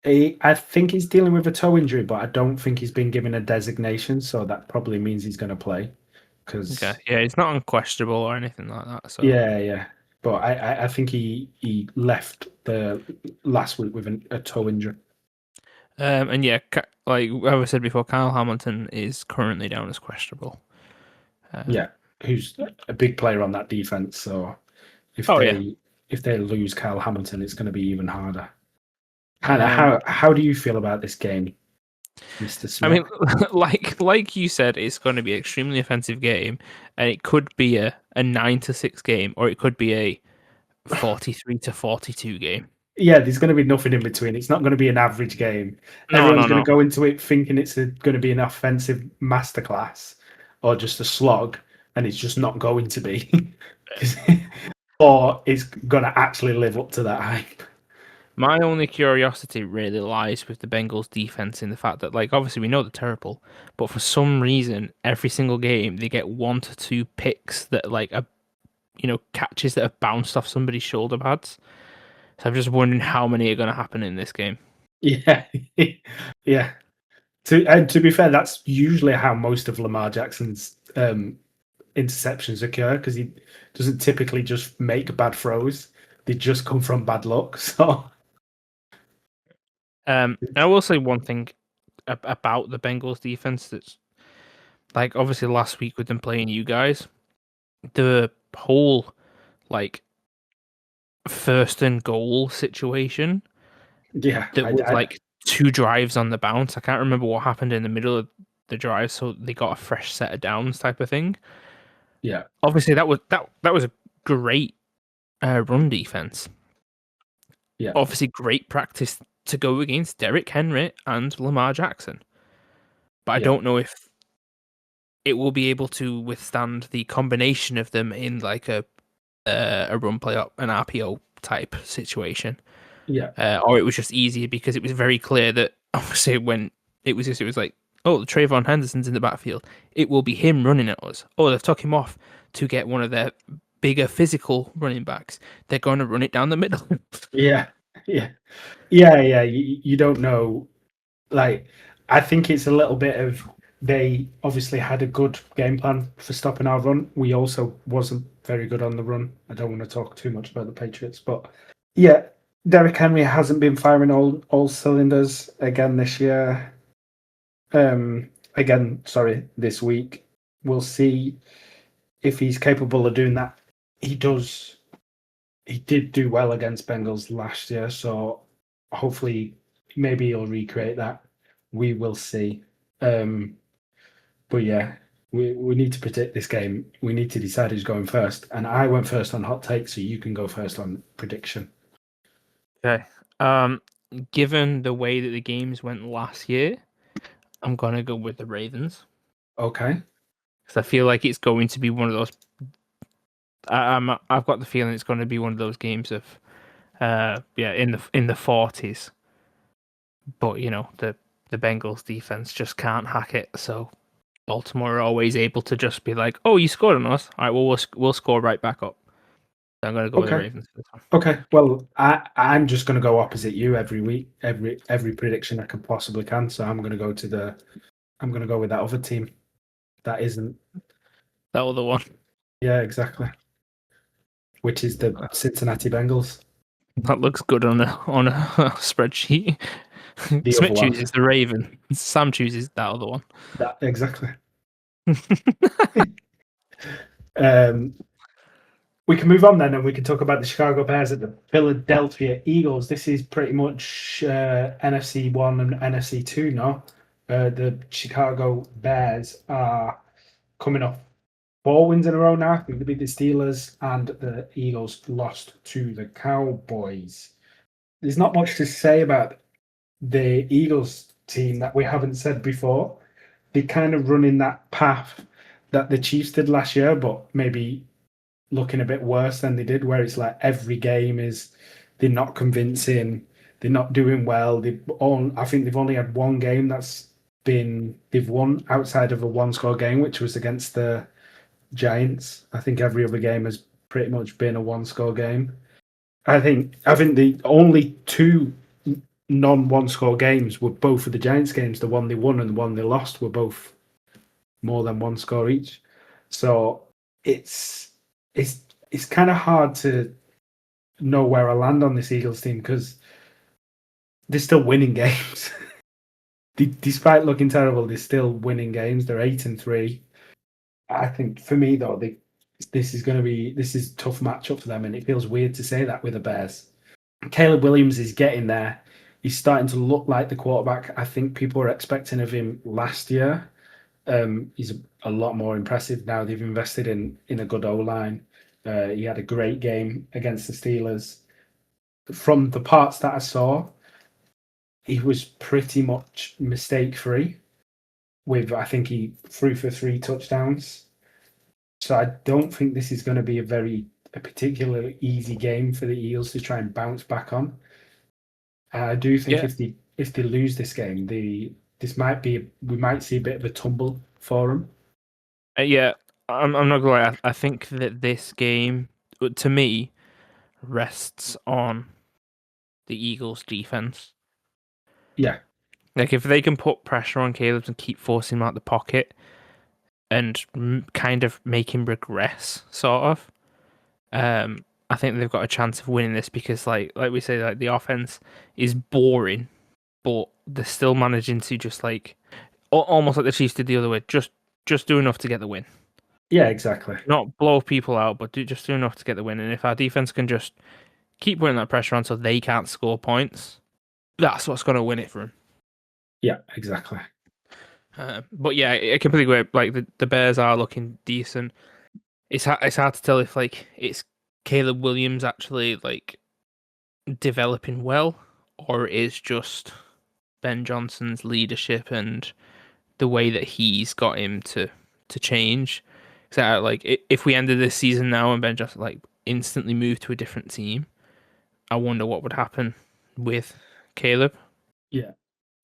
I think he's dealing with a toe injury, but I don't think he's been given a designation, so that probably means he's going to play. Okay, yeah, he's not unquestionable or anything like that. So yeah, but I think he left the last week with a toe injury. And yeah, like I said before, Kyle Hamilton is currently down as questionable. Who's a big player on that defense. So if they lose Kyle Hamilton, it's going to be even harder. Hannah, how do you feel about this game, Mr. Smith? I mean, like you said, it's going to be an extremely offensive game, and it could be a 9-6 game, or it could be a 43-42 game. Yeah, there's going to be nothing in between. It's not going to be an average game. Everyone's going to go into it thinking it's going to be an offensive masterclass or just a slog, and it's just not going to be. Or it's going to actually live up to that hype. My only curiosity really lies with the Bengals defense in the fact that, like, obviously we know they're terrible, but for some reason, every single game they get 1 to 2 picks that, like, are, catches that have bounced off somebody's shoulder pads. So I'm just wondering how many are going to happen in this game. Yeah, yeah. To be fair, that's usually how most of Lamar Jackson's interceptions occur, because he doesn't typically just make bad throws; they just come from bad luck. So. I will say one thing about the Bengals defense that's, like, obviously last week with them playing you guys, the whole, like, 1st and goal situation. Yeah, that was like 2 drives on the bounce. I can't remember what happened in the middle of the drive, so they got a fresh set of downs type of thing. Yeah, obviously that was a great run defense. Yeah, obviously great practice to go against Derrick Henry and Lamar Jackson, but I don't know if it will be able to withstand the combination of them in like a run play up, an RPO type situation. Yeah. Or it was just easier because it was very clear that obviously when it was like Oh, Trayvon Henderson's in the backfield. It will be him running at us. Oh, they've took him off to get one of their bigger physical running backs. They're going to run it down the middle. Yeah, yeah, yeah. You don't know. Like, I think it's a little bit of they obviously had a good game plan for stopping our run. We also wasn't very good on the run. I don't want to talk too much about the Patriots, but yeah, Derrick Henry hasn't been firing all cylinders again this year. Sorry, this week. We'll see if he's capable of doing that. He does. He did do well against Bengals last year, so hopefully, maybe he'll recreate that. We will see. But yeah, we need to predict this game. We need to decide who's going first. And I went first on hot take, so you can go first on prediction. Okay. Given the way that the games went last year, I'm gonna go with the Ravens Okay. because I feel like it's going to be one of those. I've got the feeling it's going to be one of those games of, in the 40s. But the Bengals defense just can't hack it. So Baltimore are always able to just be like, "Oh, you scored on us. All right, well we'll score right back up." So I'm gonna go with the Okay. Ravens for this one. Okay. Well, I'm just going to go opposite you every week, every prediction I can possibly can. So I'm going to go with that other team. That isn't. That other one. Yeah, exactly. Which is the Cincinnati Bengals. That looks good on a spreadsheet. The other Smith one. chooses the Raven. Sam chooses that other one. That exactly. Um, we can move on then, and we can talk about the Chicago Bears at the Philadelphia Eagles. This is pretty much NFC 1 and NFC 2 now. The Chicago Bears are coming off 4 wins in a row now. They beat the Steelers, and the Eagles lost to the Cowboys. There's not much to say about the Eagles team that we haven't said before. They kind of run in that path that the Chiefs did last year, but maybe looking a bit worse than they did, where it's like every game is they're not convincing, they're not doing well. I think they've only had one game they've won outside of a one-score game, which was against the Giants. I think every other game has pretty much been a one-score game. I think the only two non-one-score games were both of the Giants games. The one they won and the one they lost were both more than one score each. So it's kind of hard to know where I land on this Eagles team because they're still winning games. Despite looking terrible, they're still winning games. They're 8-3. I think for me though, this is a tough matchup for them, and it feels weird to say that with the Bears. Caleb Williams is getting there. He's starting to look like the quarterback I think people were expecting of him last year. He's a lot more impressive now. They've invested in a good O-line. He had a great game against the Steelers. From the parts that I saw, he was pretty much mistake-free. I think he threw for 3 touchdowns. So I don't think this is going to be a particularly easy game for the Eagles to try and bounce back on. I do think if they lose this game, we might see a bit of a tumble for them. Yeah, I'm not gonna lie. I think that this game, to me, rests on the Eagles' defense. Yeah. Like if they can put pressure on Caleb and keep forcing him out the pocket and kind of make him regress, sort of. I think they've got a chance of winning this because, like we say, like the offense is boring, but they're still managing to just like almost like the Chiefs did the other way, just do enough to get the win. Yeah, exactly. Not blow people out, but just do enough to get the win. And if our defense can just keep putting that pressure on so they can't score points, that's what's going to win it for them. Yeah, exactly. But yeah, I completely agree. Like the Bears are looking decent. It's hard to tell if like it's Caleb Williams actually like developing well, or it is just Ben Johnson's leadership and the way that he's got him to change. So like if we ended this season now and Ben Johnson like instantly moved to a different team, I wonder what would happen with Caleb. Yeah.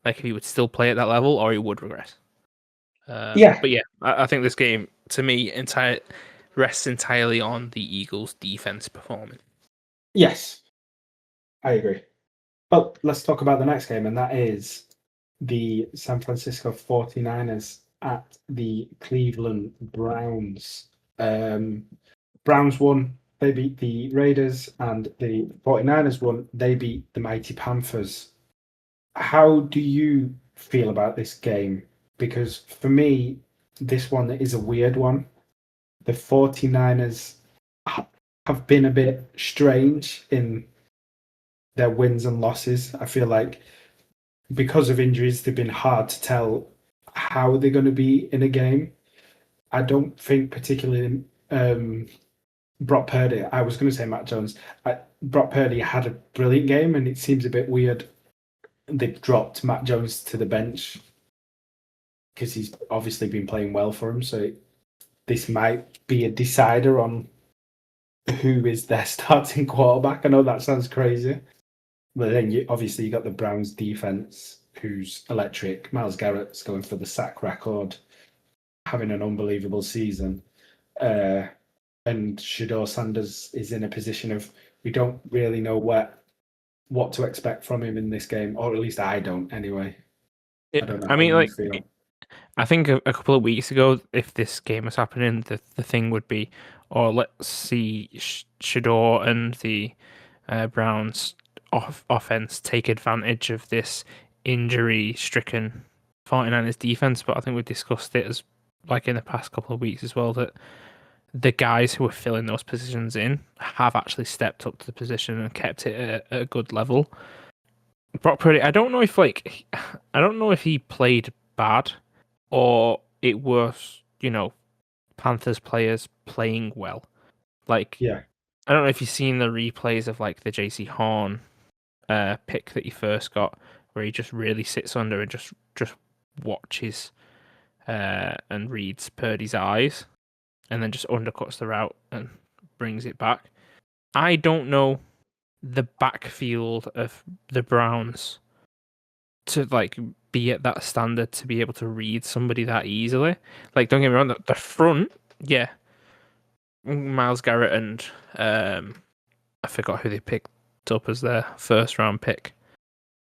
Like if he would still play at that level or he would regress. Yeah. But yeah, I think this game to me rests entirely on the Eagles' defense performing. Yes, I agree. But let's talk about the next game, and that is the San Francisco 49ers at the Cleveland Browns. Browns won, they beat the Raiders, and the 49ers won, they beat the mighty Panthers. How do you feel about this game? Because for me, this one is a weird one. The 49ers have been a bit strange in their wins and losses. I feel like because of injuries, they've been hard to tell how they're going to be in a game. I don't think particularly Brock Purdy. I was going to say Matt Jones. Brock Purdy had a brilliant game, and it seems a bit weird they've dropped Matt Jones to the bench because he's obviously been playing well for him. So this might be a decider on who is their starting quarterback. I know that sounds crazy, but then you got the Browns defense, who's electric. Myles Garrett's going for the sack record, having an unbelievable season. And Shador Sanders is in a position of we don't really know what to expect from him in this game, or at least I don't anyway. Yeah. I don't know I how mean, you like, feel. I think a couple of weeks ago, if this game was happening, the thing would be, oh, let's see Shador and the Browns offense take advantage of this injury-stricken 49ers defense. But I think we discussed it as like in the past couple of weeks as well that the guys who are filling those positions in have actually stepped up to the position and kept it at a good level. Brock Purdy, I don't know if he played bad or it was, Panthers players playing well. Like, Yeah, I don't know if you've seen the replays of like the JC Horn pick that he first got, where he just really sits under and just watches and reads Purdy's eyes, and then just undercuts the route and brings it back. I don't know the backfield of the Browns to like be at that standard to be able to read somebody that easily. Like, don't get me wrong, the front, yeah, Myles Garrett and I forgot who they picked up as their first round pick,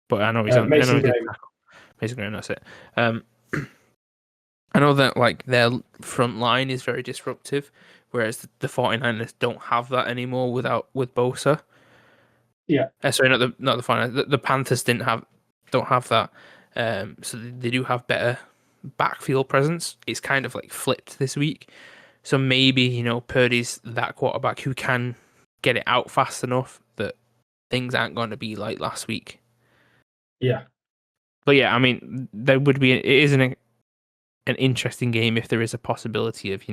but I know he's on. I know Mason he did Graham. tackle. Mason Graham, that's it. I know that like their front line is very disruptive, whereas the 49ers don't have that anymore with Bosa. Yeah, Sorry, not the 49ers. The Panthers don't have that. So they do have better backfield presence. It's kind of like flipped this week. So maybe, Purdy's that quarterback who can get it out fast enough that things aren't going to be like last week. yeah. But yeah, I mean, it is an interesting game if there is a possibility of,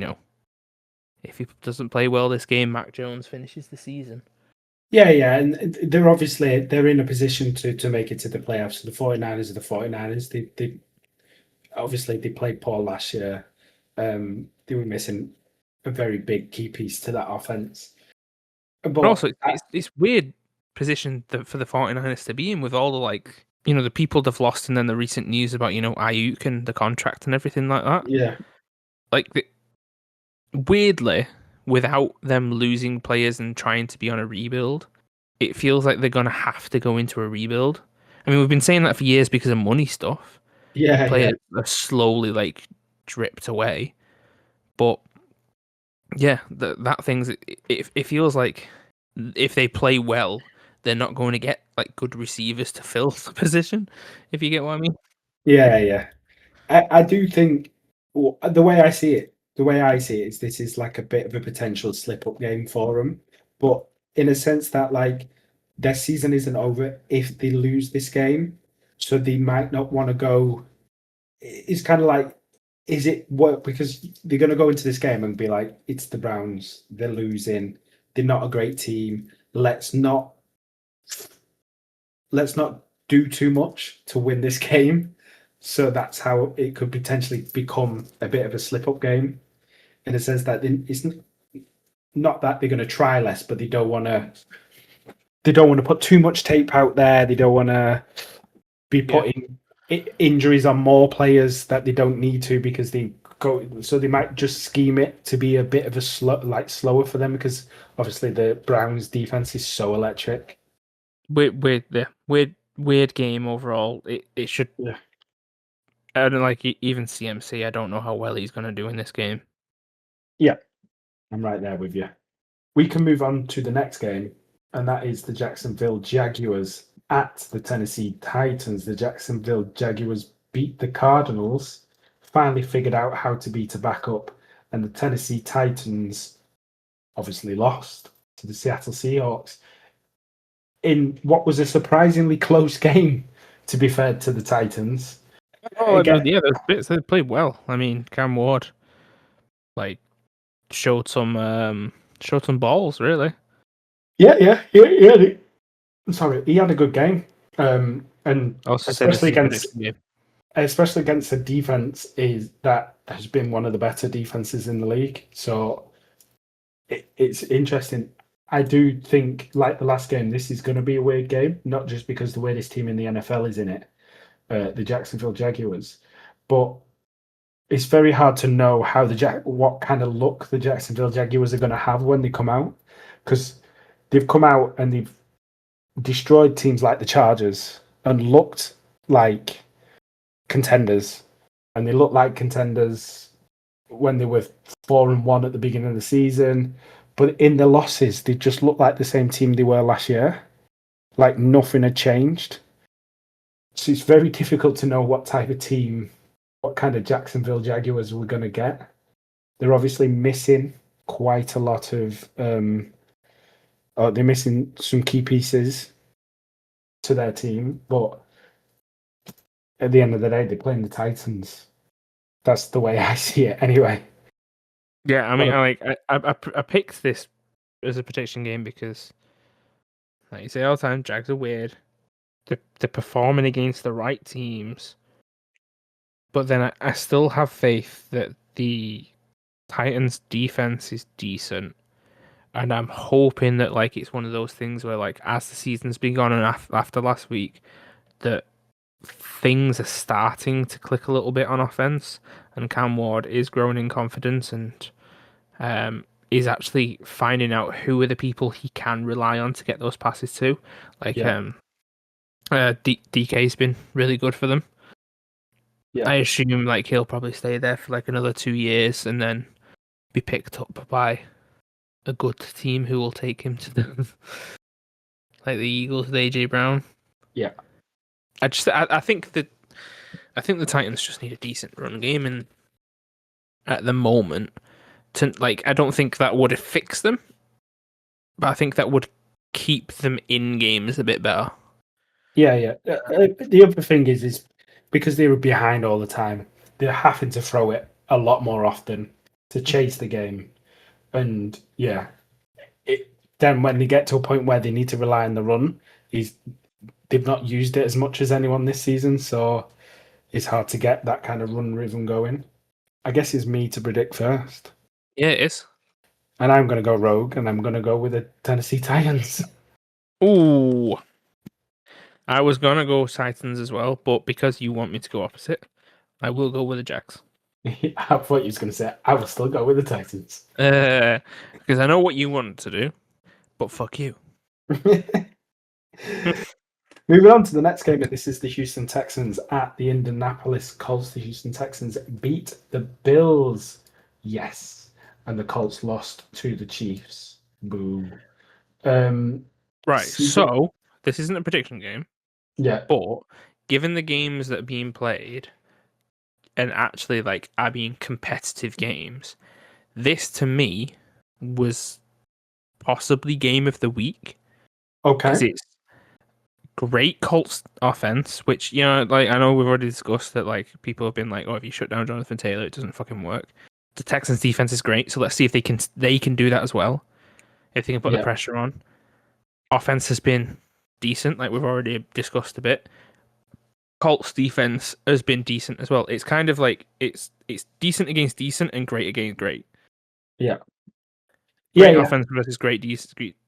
if he doesn't play well this game, Mac Jones finishes the season. Yeah, and they're in a position to make it to the playoffs. The 49ers are the 49ers. They obviously they played poor last year. They were missing a very big key piece to that offense. But also, it's weird position for the 49ers to be in with all the like, the people they've lost and then the recent news about, Ayuk and the contract and everything like that. Yeah. Like, weirdly, without them losing players and trying to be on a rebuild, it feels like they're going to have to go into a rebuild. I mean, we've been saying that for years because of money stuff. Yeah, Players are slowly like dripped away, but yeah, that thing's it feels like if they play well, they're not going to get like good receivers to fill the position. If you get what I mean. yeah. I do think the way I see it, is this is like a bit of a potential slip up game for them, but in a sense that like their season isn't over if they lose this game, so they might not want to go. It's kind of like, is it what, because they're going to go into this game and be like, it's the Browns, they're losing, they're not a great team. Let's not do too much to win this game. So that's how it could potentially become a bit of a slip-up game, in the sense that it's not that they're going to try less, but they don't want to. They don't want to put too much tape out there. They don't want to be putting injuries on more players that they don't need to because they go. So they might just scheme it to be a bit of a slower for them because obviously the Browns defense is so electric. Weird game overall. It should. Yeah. I don't like even CMC. I don't know how well he's going to do in this game. Yeah, I'm right there with you. We can move on to the next game, and that is the Jacksonville Jaguars at the Tennessee Titans. The Jacksonville Jaguars beat the Cardinals, finally figured out how to beat a backup, and the Tennessee Titans obviously lost to the Seattle Seahawks in what was a surprisingly close game, to be fair to the Titans. Oh, Again, yeah, there's bits they played well. I mean, Cam Ward, like, showed some balls, really. yeah. Sorry, he had a good game, and I also said this is a prediction game. especially against a defense that has been one of the better defenses in the league. So it's interesting. I do think, like the last game, this is going to be a weird game, not just because the weirdest team in the NFL is in it, the Jacksonville Jaguars, but it's very hard to know how what kind of look the Jacksonville Jaguars are going to have when they come out, because they've come out and they've destroyed teams like the Chargers and looked like contenders, and they looked like contenders when they were 4-1 at the beginning of the season. But in the losses, they just looked like the same team they were last year. Like nothing had changed. So it's very difficult to know what type of team, what kind of Jacksonville Jaguars we're going to get. They're obviously missing quite a lot of. They're missing some key pieces to their team, but at the end of the day, they're playing the Titans. That's the way I see it, anyway. Yeah, I mean, I picked this as a prediction game because, like you say all the time, Jags are weird. They're performing against the right teams, but then I still have faith that the Titans' defense is decent, and I'm hoping that like it's one of those things where like as the season's been gone and after last week, that things are starting to click a little bit on offense, and Cam Ward is growing in confidence and is actually finding out who are the people he can rely on to get those passes to. Like DK's been really good for them. Yeah. I assume like he'll probably stay there for like another 2 years and then be picked up by a good team who will take him to the like the Eagles with AJ Brown. Yeah. I think the Titans just need a decent run game, and at the moment, I don't think that would fix them, but I think that would keep them in games a bit better. Yeah. The other thing is because they were behind all the time, they're having to throw it a lot more often to chase the game. And yeah, then when they get to a point where they need to rely on the run, they've not used it as much as anyone this season, so it's hard to get that kind of run rhythm going. I guess it's me to predict first. Yeah, it is. And I'm going to go rogue, and I'm going to go with the Tennessee Titans. Ooh. I was going to go Titans as well, but because you want me to go opposite, I will go with the Jacks. I thought you was going to say, I will still go with the Titans. Because I know what you want to do, but fuck you. Moving on to the next game, this is the Houston Texans at the Indianapolis Colts. The Houston Texans beat the Bills. Yes. And the Colts lost to the Chiefs. Boo. Right, so this isn't a prediction game. Yeah. But given the games that are being played and actually like are being competitive games, this to me was possibly game of the week. Okay. Because it's great Colts offense, which, you know, like I know we've already discussed that like people have been like, oh, if you shut down Jonathan Taylor, it doesn't fucking work. The Texans defense is great, so let's see if they can do that as well. If they can put the pressure on. Offense has been decent, like we've already discussed a bit. Colts defense has been decent as well. It's kind of like it's decent against decent and great against great. Yeah. Great offense versus great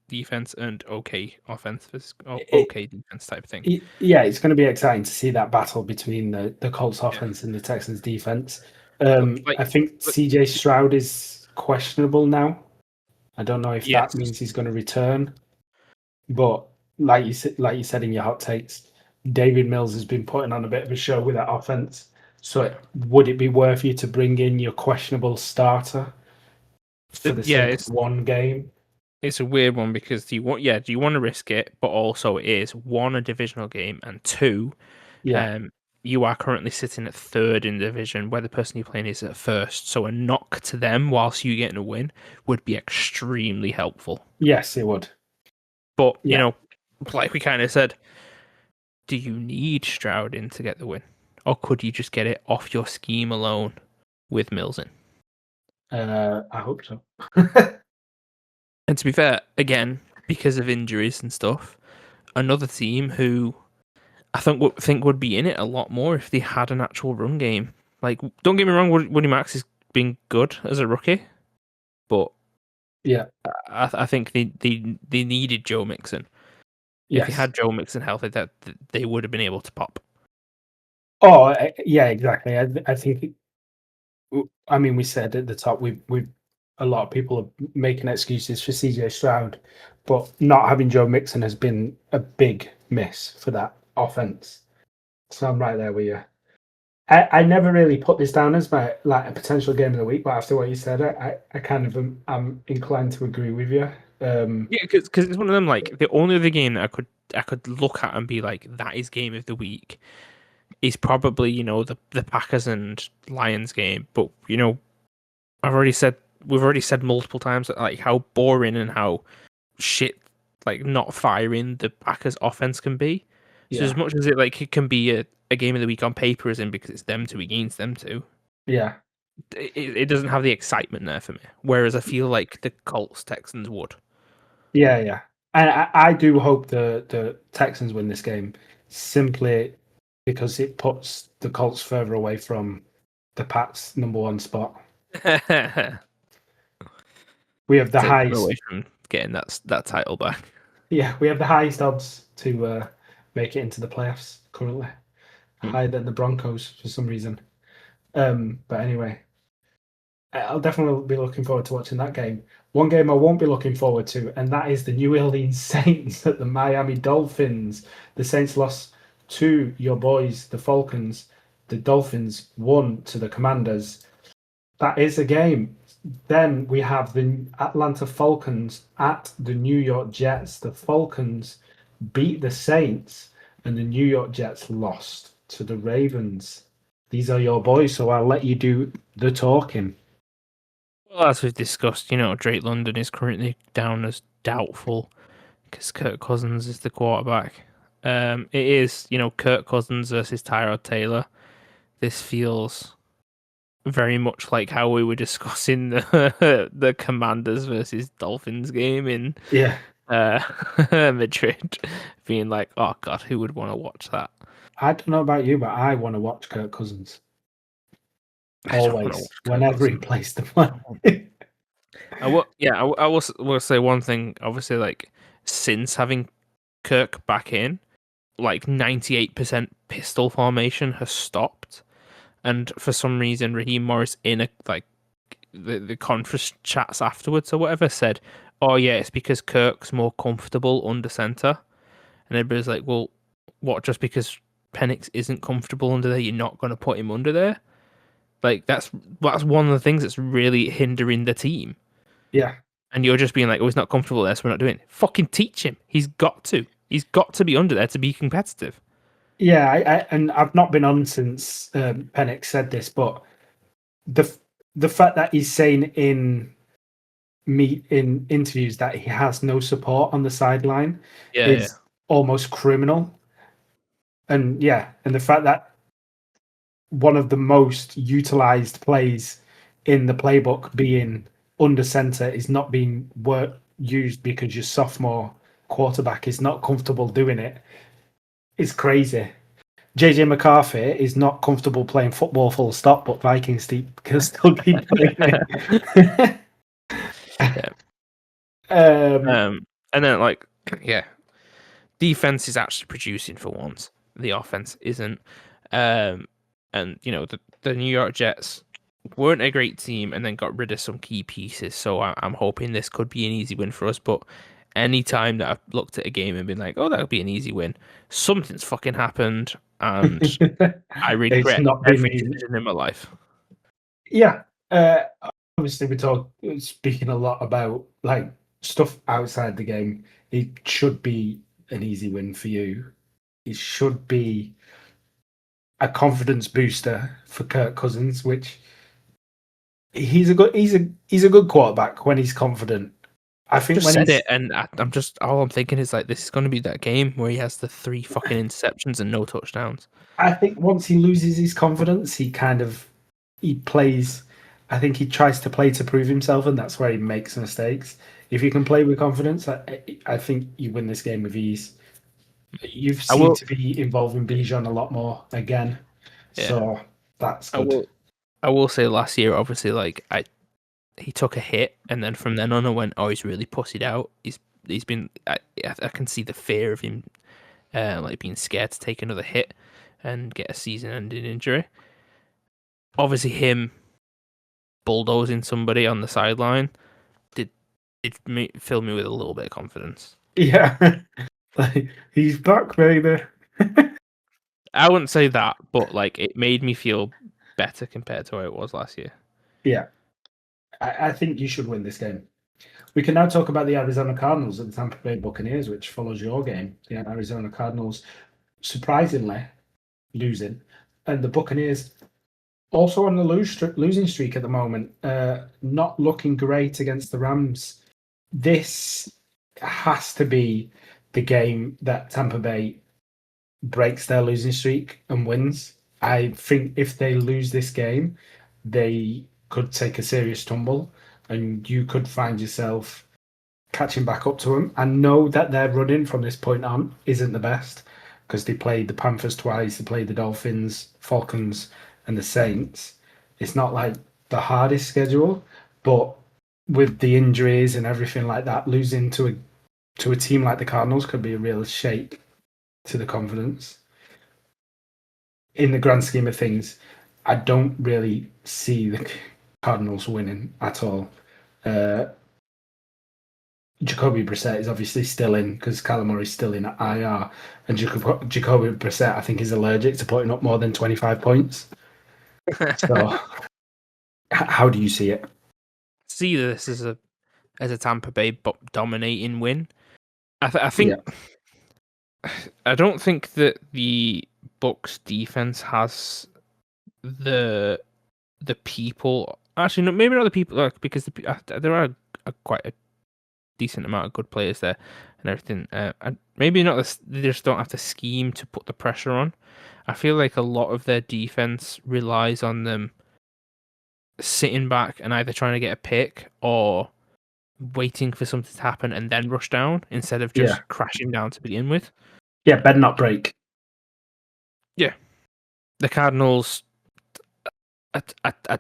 defense and okay offense, It, okay defense type thing. yeah, it's going to be exciting to see that battle between the Colts Yeah, offense and the Texans defense. like, I think but CJ Stroud is questionable now. I don't know if that yes, means he's going to return, but like you said in your hot takes, David Mills has been putting on a bit of a show with that offense. So would it be worth you to bring in your questionable starter for the yeah, sake of one game? it's a weird one because do you want to risk it? But also, it is one, a divisional game, and two, Yeah, you are currently sitting at third in the division, where the person you're playing is at first. So a knock to them whilst you getting a win would be extremely helpful. yes, it would. But Yeah, like we kind of said, do you need Stroud in to get the win, or could you just get it off your scheme alone with Mills in? I hope so. And to be fair, again, because of injuries and stuff, another team who I think would be in it a lot more if they had an actual run game. Like, don't get me wrong, Woody Max has been good as a rookie, but Yeah, I think they needed Joe Mixon. If they yes. had Joe Mixon healthy, that they would have been able to pop. Oh, yeah, exactly. I think. I mean, we said at the top, we a lot of people are making excuses for CJ Stroud, but not having Joe Mixon has been a big miss for that offense. So I'm right there with you. I never really put this down as my like a potential game of the week, but after what you said, I kind of am inclined to agree with you. Yeah, because it's one of them. Like the only other game that I could look at and be like, that is game of the week is probably the Packers and Lions game. But we've already said multiple times that, like, how boring and how shit, like, not firing the Packers offense can be. So as Yeah, much as it can be a game of the week on paper, as in because it's them two against them two, yeah, it doesn't have the excitement there for me. Whereas I feel like the Colts Texans would. yeah, yeah. And I do hope the Texans win this game simply because it puts the Colts further away from the Pats' number one spot. We have the Take them highest, away from getting that title back. yeah, we have the highest odds to make it into the playoffs currently, Hmm. higher than the Broncos for some reason. But anyway, I'll definitely be looking forward to watching that game. One game I won't be looking forward to, and that is the New Orleans Saints at the Miami Dolphins. The Saints lost to your boys, the Falcons. The Dolphins won to the Commanders. That is a game. Then we have the Atlanta Falcons at the New York Jets. The Falcons beat the Saints, and the New York Jets lost to the Ravens. These are your boys, so I'll let you do the talking. Well, as we've discussed, Drake London is currently down as doubtful because Kirk Cousins is the quarterback. It is, Kirk Cousins versus Tyrod Taylor. This feels very much like how we were discussing the Commanders versus Dolphins game in Yeah, uh, Madrid, being like, oh god, who would want to watch that? I don't know about you, but I want to watch Kirk Cousins I don't want to always, watch Kirk whenever he Cousins. plays the play. I will say one thing. Obviously, like, since having Kirk back in, like 98% pistol formation has stopped, and for some reason, Raheem Morris in the conference chats afterwards or whatever said, "Oh yeah, it's because Kirk's more comfortable under center," and everybody's like, "Well, what? Just because Penix isn't comfortable under there, you're not going to put him under there?" Like that's one of the things that's really hindering the team. Yeah, And you're just being like, "Oh, he's not comfortable there, so we're not doing it." Fucking teach him. He's got to. He's got to be under there to be competitive. yeah, and I've not been on since Penix said this, but the the fact that he's saying in interviews that he has no support on the sideline Yeah, yeah. is almost criminal. And yeah, and the fact that one of the most utilized plays in the playbook being under center is not being used because your sophomore quarterback is not comfortable doing it is crazy. JJ McCarthy is not comfortable playing football full stop, but Vikings can still keep playing it. Yeah. um, Um, And then yeah, defense is actually producing for once. The offense isn't. And the New York Jets weren't a great team, and then got rid of some key pieces. So I'm hoping this could be an easy win for us. But any time that I've looked at a game and been like, "Oh, that would be an easy win," something's fucking happened, and I It's regret not been every easy. decision in my life. Yeah. Obviously, we're speaking a lot about like stuff outside the game. It should be an easy win for you. It should be a confidence booster for Kirk Cousins, which he's a good quarterback when he's confident. I think Just when said he's it, and I'm just all I'm thinking is like, this is going to be that game where he has the 3 fucking interceptions and no touchdowns. I think once he loses his confidence, he plays. I think he tries to play to prove himself, and that's where he makes mistakes. If you can play with confidence, I think you win this game with ease. You've I seemed will, to be involving Bijan a lot more again, yeah, so that's I good. will. I will say last year, obviously, he took a hit, and then from then on, I went, oh, he's really pussied out. He's been. I can see the fear of him, being scared to take another hit and get a season-ending injury. Obviously, him bulldozing somebody on the sideline did fill me with a little bit of confidence. Yeah, like he's back, baby. I wouldn't say that, but it made me feel better compared to how it was last year. Yeah, I think you should win this game. We can now talk about the Arizona Cardinals and the Tampa Bay Buccaneers, which follows your game. The Arizona Cardinals surprisingly losing, and the Buccaneers also on the losing streak at the moment, not looking great against the Rams. This has to be the game that Tampa Bay breaks their losing streak and wins. I think if they lose this game, they could take a serious tumble, and you could find yourself catching back up to them. I know that their running from this point on isn't the best because they played the Panthers twice, they played the Dolphins, Falcons, and the Saints. It's not like the hardest schedule, but with the injuries and everything like that, losing to a team like the Cardinals could be a real shake to the confidence. In the grand scheme of things, I don't really see the Cardinals winning at all. Jacoby Brissett is obviously still in because Kyler Murray's still in at IR, and Jacoby Brissett, I think, is allergic to putting up more than 25 points. So, how do you see it? See this as a Tampa Bay dominating win. I think. Yeah. I don't think that the Bucs defense has the people. Actually, no, maybe not the people, because there are quite a decent amount of good players there and everything. And maybe not. They just don't have the scheme to put the pressure on. I feel like a lot of their defense relies on them sitting back and either trying to get a pick or waiting for something to happen and then rush down instead of just crashing down to begin with. Yeah, bend not break. Yeah, the Cardinals. I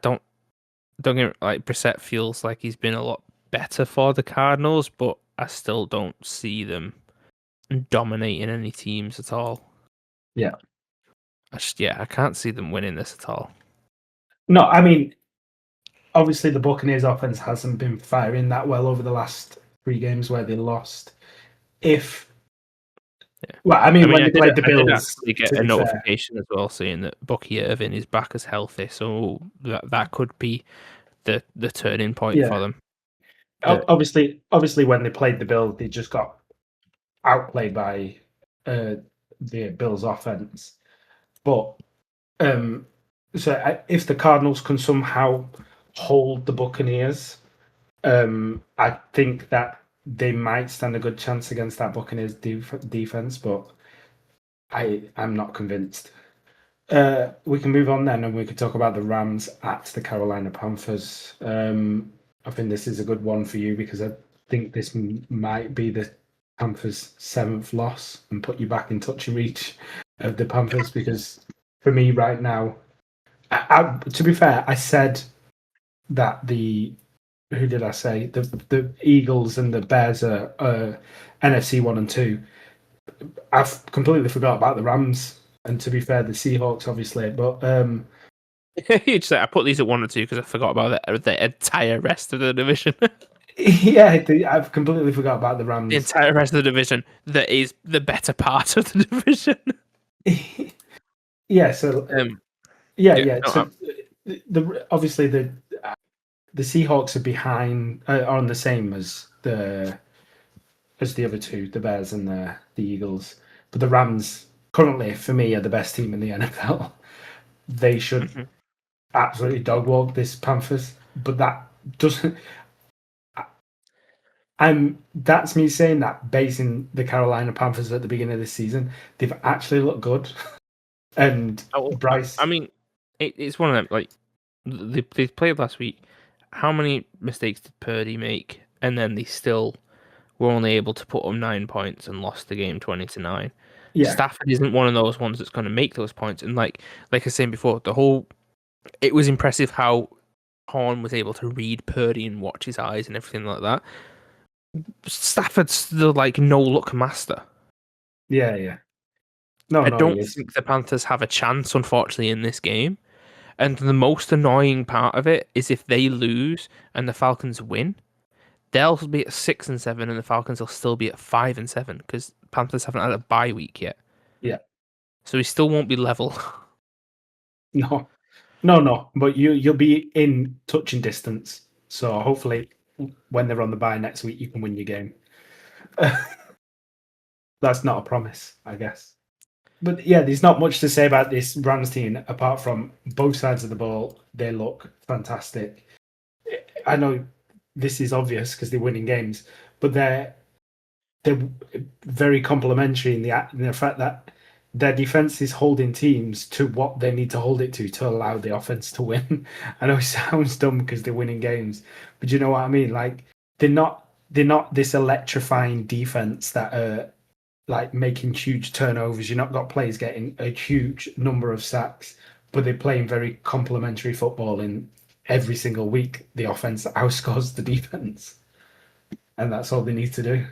don't get Brissett feels like he's been a lot better for the Cardinals, but I still don't see them dominating any teams at all. Yeah, I can't see them winning this at all. No, I mean, obviously the Buccaneers offense hasn't been firing that well over the last 3 games where they lost. Well, I mean, when they played the Bills, I did actually get a notification as well saying that Bucky Irvin is back as healthy, so that could be the turning point for them. Obviously, when they played the Bills, they just got outplayed by the Bills' offense. But if the Cardinals can somehow hold the Buccaneers, I think that they might stand a good chance against that Buccaneers defense, but I'm not convinced. We can move on then, and we could talk about the Rams at the Carolina Panthers. I think this is a good one for you because I think this might be the Panthers' 7th loss and put you back in touch and reach of the Panthers. Because for me right now, to be fair, I said that the who did I say? The Eagles and the Bears are NFC 1 and 2. I've completely forgot about the Rams, and to be fair, the Seahawks, obviously. But I put these at 1 or 2 because I forgot about the entire rest of the division. yeah, I've completely forgot about the The Rams. entire rest of the division that is the better part of the division. Yeah, so Um, yeah, yeah, yeah. no, So obviously the Seahawks are behind, are on the same as the other two, the Bears and the Eagles. But the Rams currently, for me, are the best team in the NFL. They should mhm. absolutely dog walk this Panthers, but that doesn't. That's me saying that, basing the Carolina Panthers at the beginning of this season, they've actually looked good. And I Bryce, mean, it's one of them. Like they played last week. How many mistakes did Purdy make? And then they still were only able to put up 9 points and lost the game 20-9. yeah, Stafford isn't one of those ones that's going to make those points. And like I was saying before, it was impressive how Horn was able to read Purdy and watch his eyes and everything like that. Stafford's the no look master. yeah. No, I no, he don't is. think the Panthers have a chance, unfortunately, in this game. And the most annoying part of it is if they lose and the Falcons win, they'll be at 6-7, and the Falcons will still be at 5-7 because Panthers haven't had a bye week yet. Yeah, So he still won't be level. no. But you'll be in touching distance. So hopefully, when they're on the bye next week, you can win your game. That's not a promise, I guess. But yeah, there's not much to say about this Rams team apart from both sides of the ball. They look fantastic. I know this is obvious because they're winning games, but they're very complimentary in the fact that their defense is holding teams to what they need to hold it to allow the offense to win. I know it sounds dumb because they're winning games, but you know what I mean. Like they're not this electrifying defense that are like making huge turnovers. You've not got players getting a huge number of sacks, but they're playing very complementary football in every single week. The offense outscores the defense, and that's all they need to do.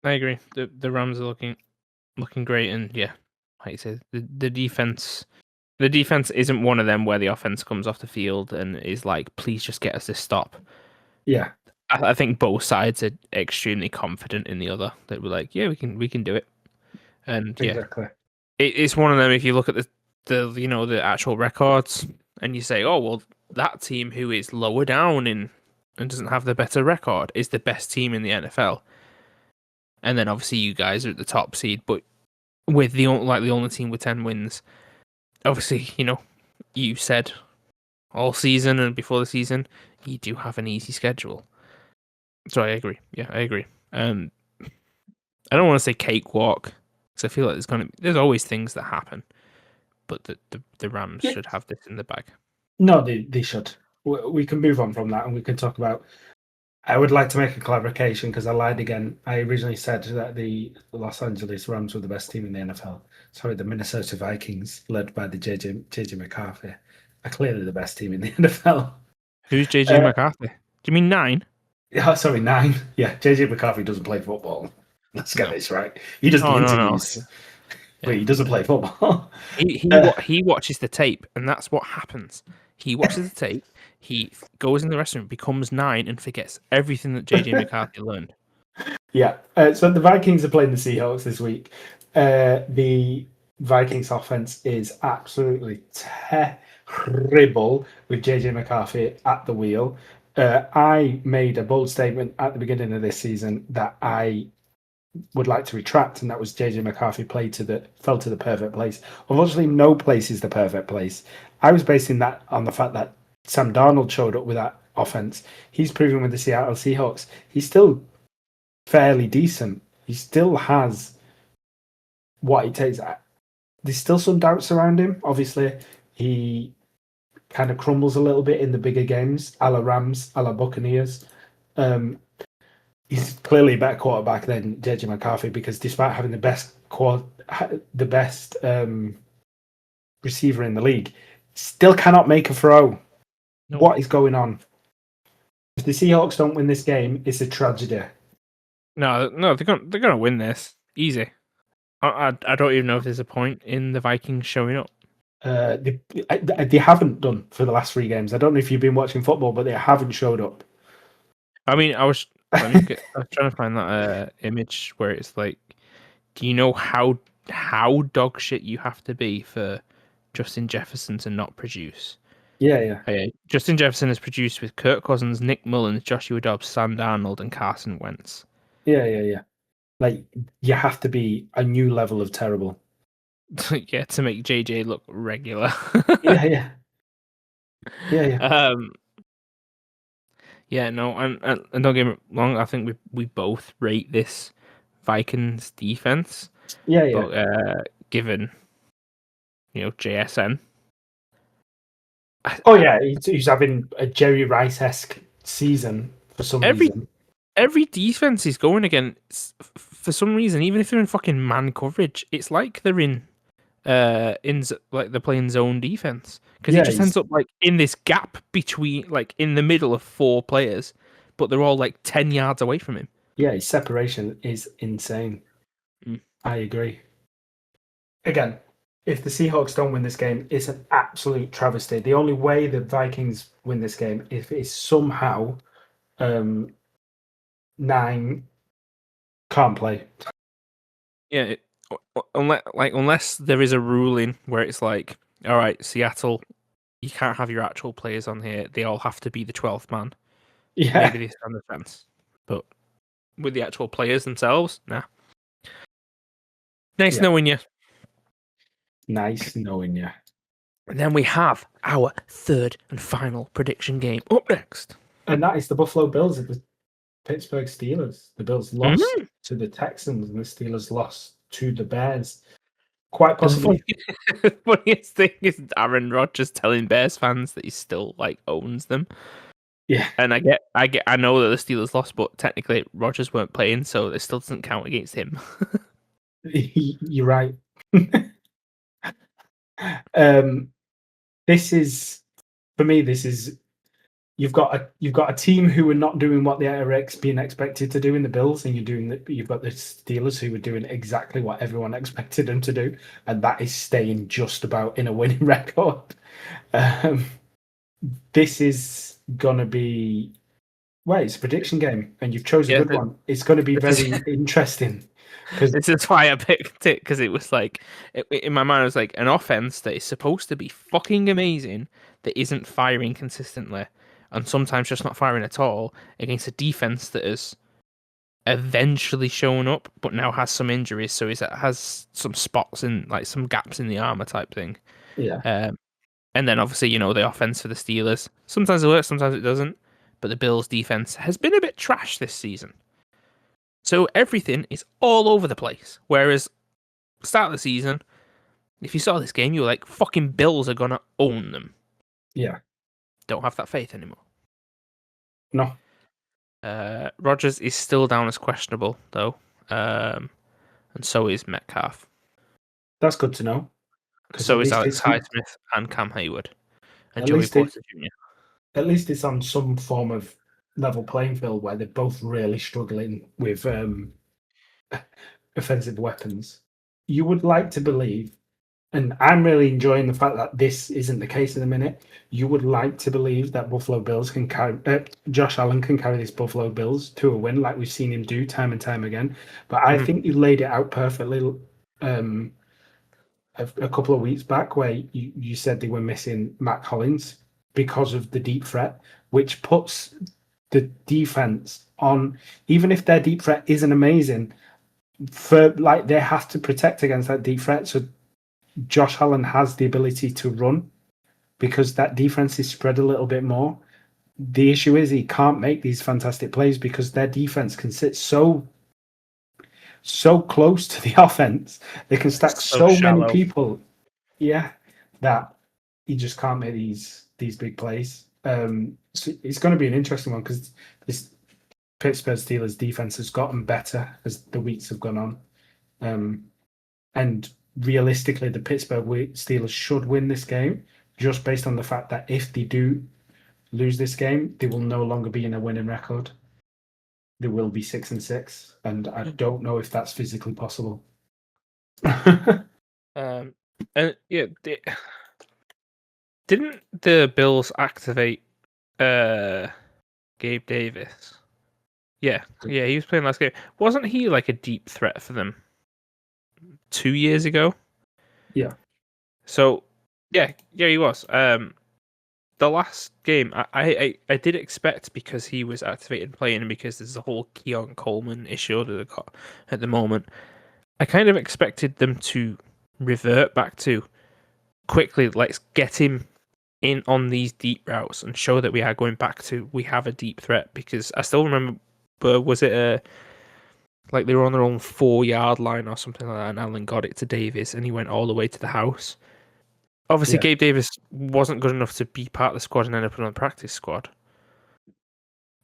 I agree. The Rams are looking great, and yeah, like you said, the defense. The defense isn't one of them where the offense comes off the field and is like, please just get us this stop. Yeah, I think both sides are extremely confident in the other. That we're like, yeah, we can do it. And yeah, exactly. it's one of them. If you look at the actual records and you say, oh well, that team who is lower down in and doesn't have the better record is the best team in the NFL. And then obviously you guys are at the top seed, but with the only team with 10 wins. Obviously, you said all season and before the season, you do have an easy schedule. So I agree. Yeah, I agree. I don't want to say cakewalk because I feel like there's always things that happen, but the Rams Yeah. should have this in the bag. No, they should. We can move on from that, and we can talk about. I would like to make a clarification because I lied again. I originally said that the Los Angeles Rams were the best team in the NFL. Sorry, the Minnesota Vikings, led by the JJ McCarthy, are clearly the best team in the NFL. Who's JJ McCarthy? Do you mean 9? Yeah, sorry, 9. Yeah, JJ McCarthy doesn't play football. Let's get this right. He does the Oh interviews, no. but he doesn't play football. He watches the tape, and that's what happens. He watches the tape. He goes in the restaurant, becomes 9, and forgets everything that JJ McCarthy learned. Yeah. So the Vikings are playing the Seahawks this week. The Vikings offense is absolutely terrible with JJ McCarthy at the wheel. I made a bold statement at the beginning of this season that I would like to retract, and that was JJ McCarthy fell to the perfect place. Unfortunately, no place is the perfect place. I was basing that on the fact that Sam Darnold showed up with that offense. He's proven with the Seattle Seahawks. He's still fairly decent. He still has what it takes. There's still some doubts around him. Obviously, he kind of crumbles a little bit in the bigger games, a la Rams, a la Buccaneers. He's clearly a better quarterback than JJ McCarthy because despite having the best receiver in the league, still cannot make a throw. No. What is going on? If the Seahawks don't win this game, it's a tragedy. No, they're gonna win this easy. I don't even know if there's a point in the Vikings showing up. They haven't done for the last 3 games. I don't know if you've been watching football, but they haven't showed up. I mean, I was trying to find that image where it's like, do you know how dog shit you have to be for Justin Jefferson to not produce? Yeah. Justin Jefferson is produced with Kirk Cousins, Nick Mullins, Joshua Dobbs, Sam Darnold, and Carson Wentz. Yeah. Like, you have to be a new level of terrible. Yeah, to make JJ look regular. Yeah. Yeah, no, and don't get me wrong, I think we both rate this Vikings defense. Yeah. But given JSN. Oh yeah, he's having a Jerry Rice-esque season for some reason. Every defense is going against, for some reason, even if they're in fucking man coverage, it's like they're like they're playing zone defense, because it just ends up like in this gap between, like, in the middle of 4 players, but they're all like 10 yards away from him. Yeah, his separation is insane. I agree. Again, if the Seahawks don't win this game, it's an absolute travesty. The only way the Vikings win this game is if it's somehow 9 can't play. Yeah, unless there is a ruling where it's like, all right, Seattle, you can't have your actual players on here. They all have to be the 12th man. Yeah. Maybe they stand the fence. But with the actual players themselves, nah. Nice knowing you. Nice knowing you. And then we have our third and final prediction game up next. And that is the Buffalo Bills at the Pittsburgh Steelers. The Bills lost to the Texans, and the Steelers lost to the Bears. Quite possibly. The funniest thing is Aaron Rodgers telling Bears fans that he still like owns them. Yeah. And I know that the Steelers lost, but technically Rodgers weren't playing, so it still doesn't count against him. You're right. This is, for me, you've got a team who are not doing what they are being expected to do in the Bills, and you've got the Steelers who are doing exactly what everyone expected them to do, and that is staying just about in a winning record. This is gonna be, well, it's a prediction game, and you've chosen a good one. It's going to be very interesting. This is why I picked it, because it was like, in my mind, it was like an offense that is supposed to be fucking amazing that isn't firing consistently, and sometimes just not firing at all, against a defense that has eventually shown up, but now has some injuries, so it has some spots in, like, some gaps in the armor type thing. Yeah. And then obviously, the offense for the Steelers. Sometimes it works, sometimes it doesn't. But the Bills' defense has been a bit trash this season. So everything is all over the place. Whereas, start of the season, if you saw this game, you were like, fucking Bills are going to own them. Yeah. Don't have that faith anymore. No. Rodgers is still down as questionable, though. And so is Metcalf. That's good to know. So is Alex Highsmith and Cam Hayward. And Joey Porter Jr. At least it's on some form of level playing field where they're both really struggling with offensive weapons. You would like to believe, and I'm really enjoying the fact that this isn't the case in a minute, you would like to believe that Buffalo Bills can carry, Josh Allen can carry this Buffalo Bills to a win, like we've seen him do time and time again. But I think you laid it out perfectly a couple of weeks back, where you said they were missing Matt Collins because of the deep threat, which puts the defense on, even if their deep threat isn't amazing, for like they have to protect against that deep threat. So Josh Allen has the ability to run because that defense is spread a little bit more. The issue is he can't make these fantastic plays because their defense can sit so close to the offense. They can stack so many people. Yeah, that he just can't make these big plays. So it's going to be an interesting one because this Pittsburgh Steelers defense has gotten better as the weeks have gone on. And realistically, the Pittsburgh Steelers should win this game just based on the fact that if they do lose this game, they will no longer be in a winning record. They will be 6-6, and I don't know if that's physically possible. And yeah, didn't the Bills activate Gabe Davis? Yeah, he was playing last game. Wasn't he like a deep threat for them 2 years ago? Yeah. So yeah, he was. The last game, I did expect, because he was activated and playing, because there's a whole Keon Coleman issue that they've got at the moment. I kind of expected them to revert back to quickly, let's get him in on these deep routes and show that we are going back to, we have a deep threat. Because I still remember, was it like they were on their own 4-yard line or something like that, and Allen got it to Davis and he went all the way to the house. Obviously, Gabe Davis wasn't good enough to be part of the squad and end up on the practice squad.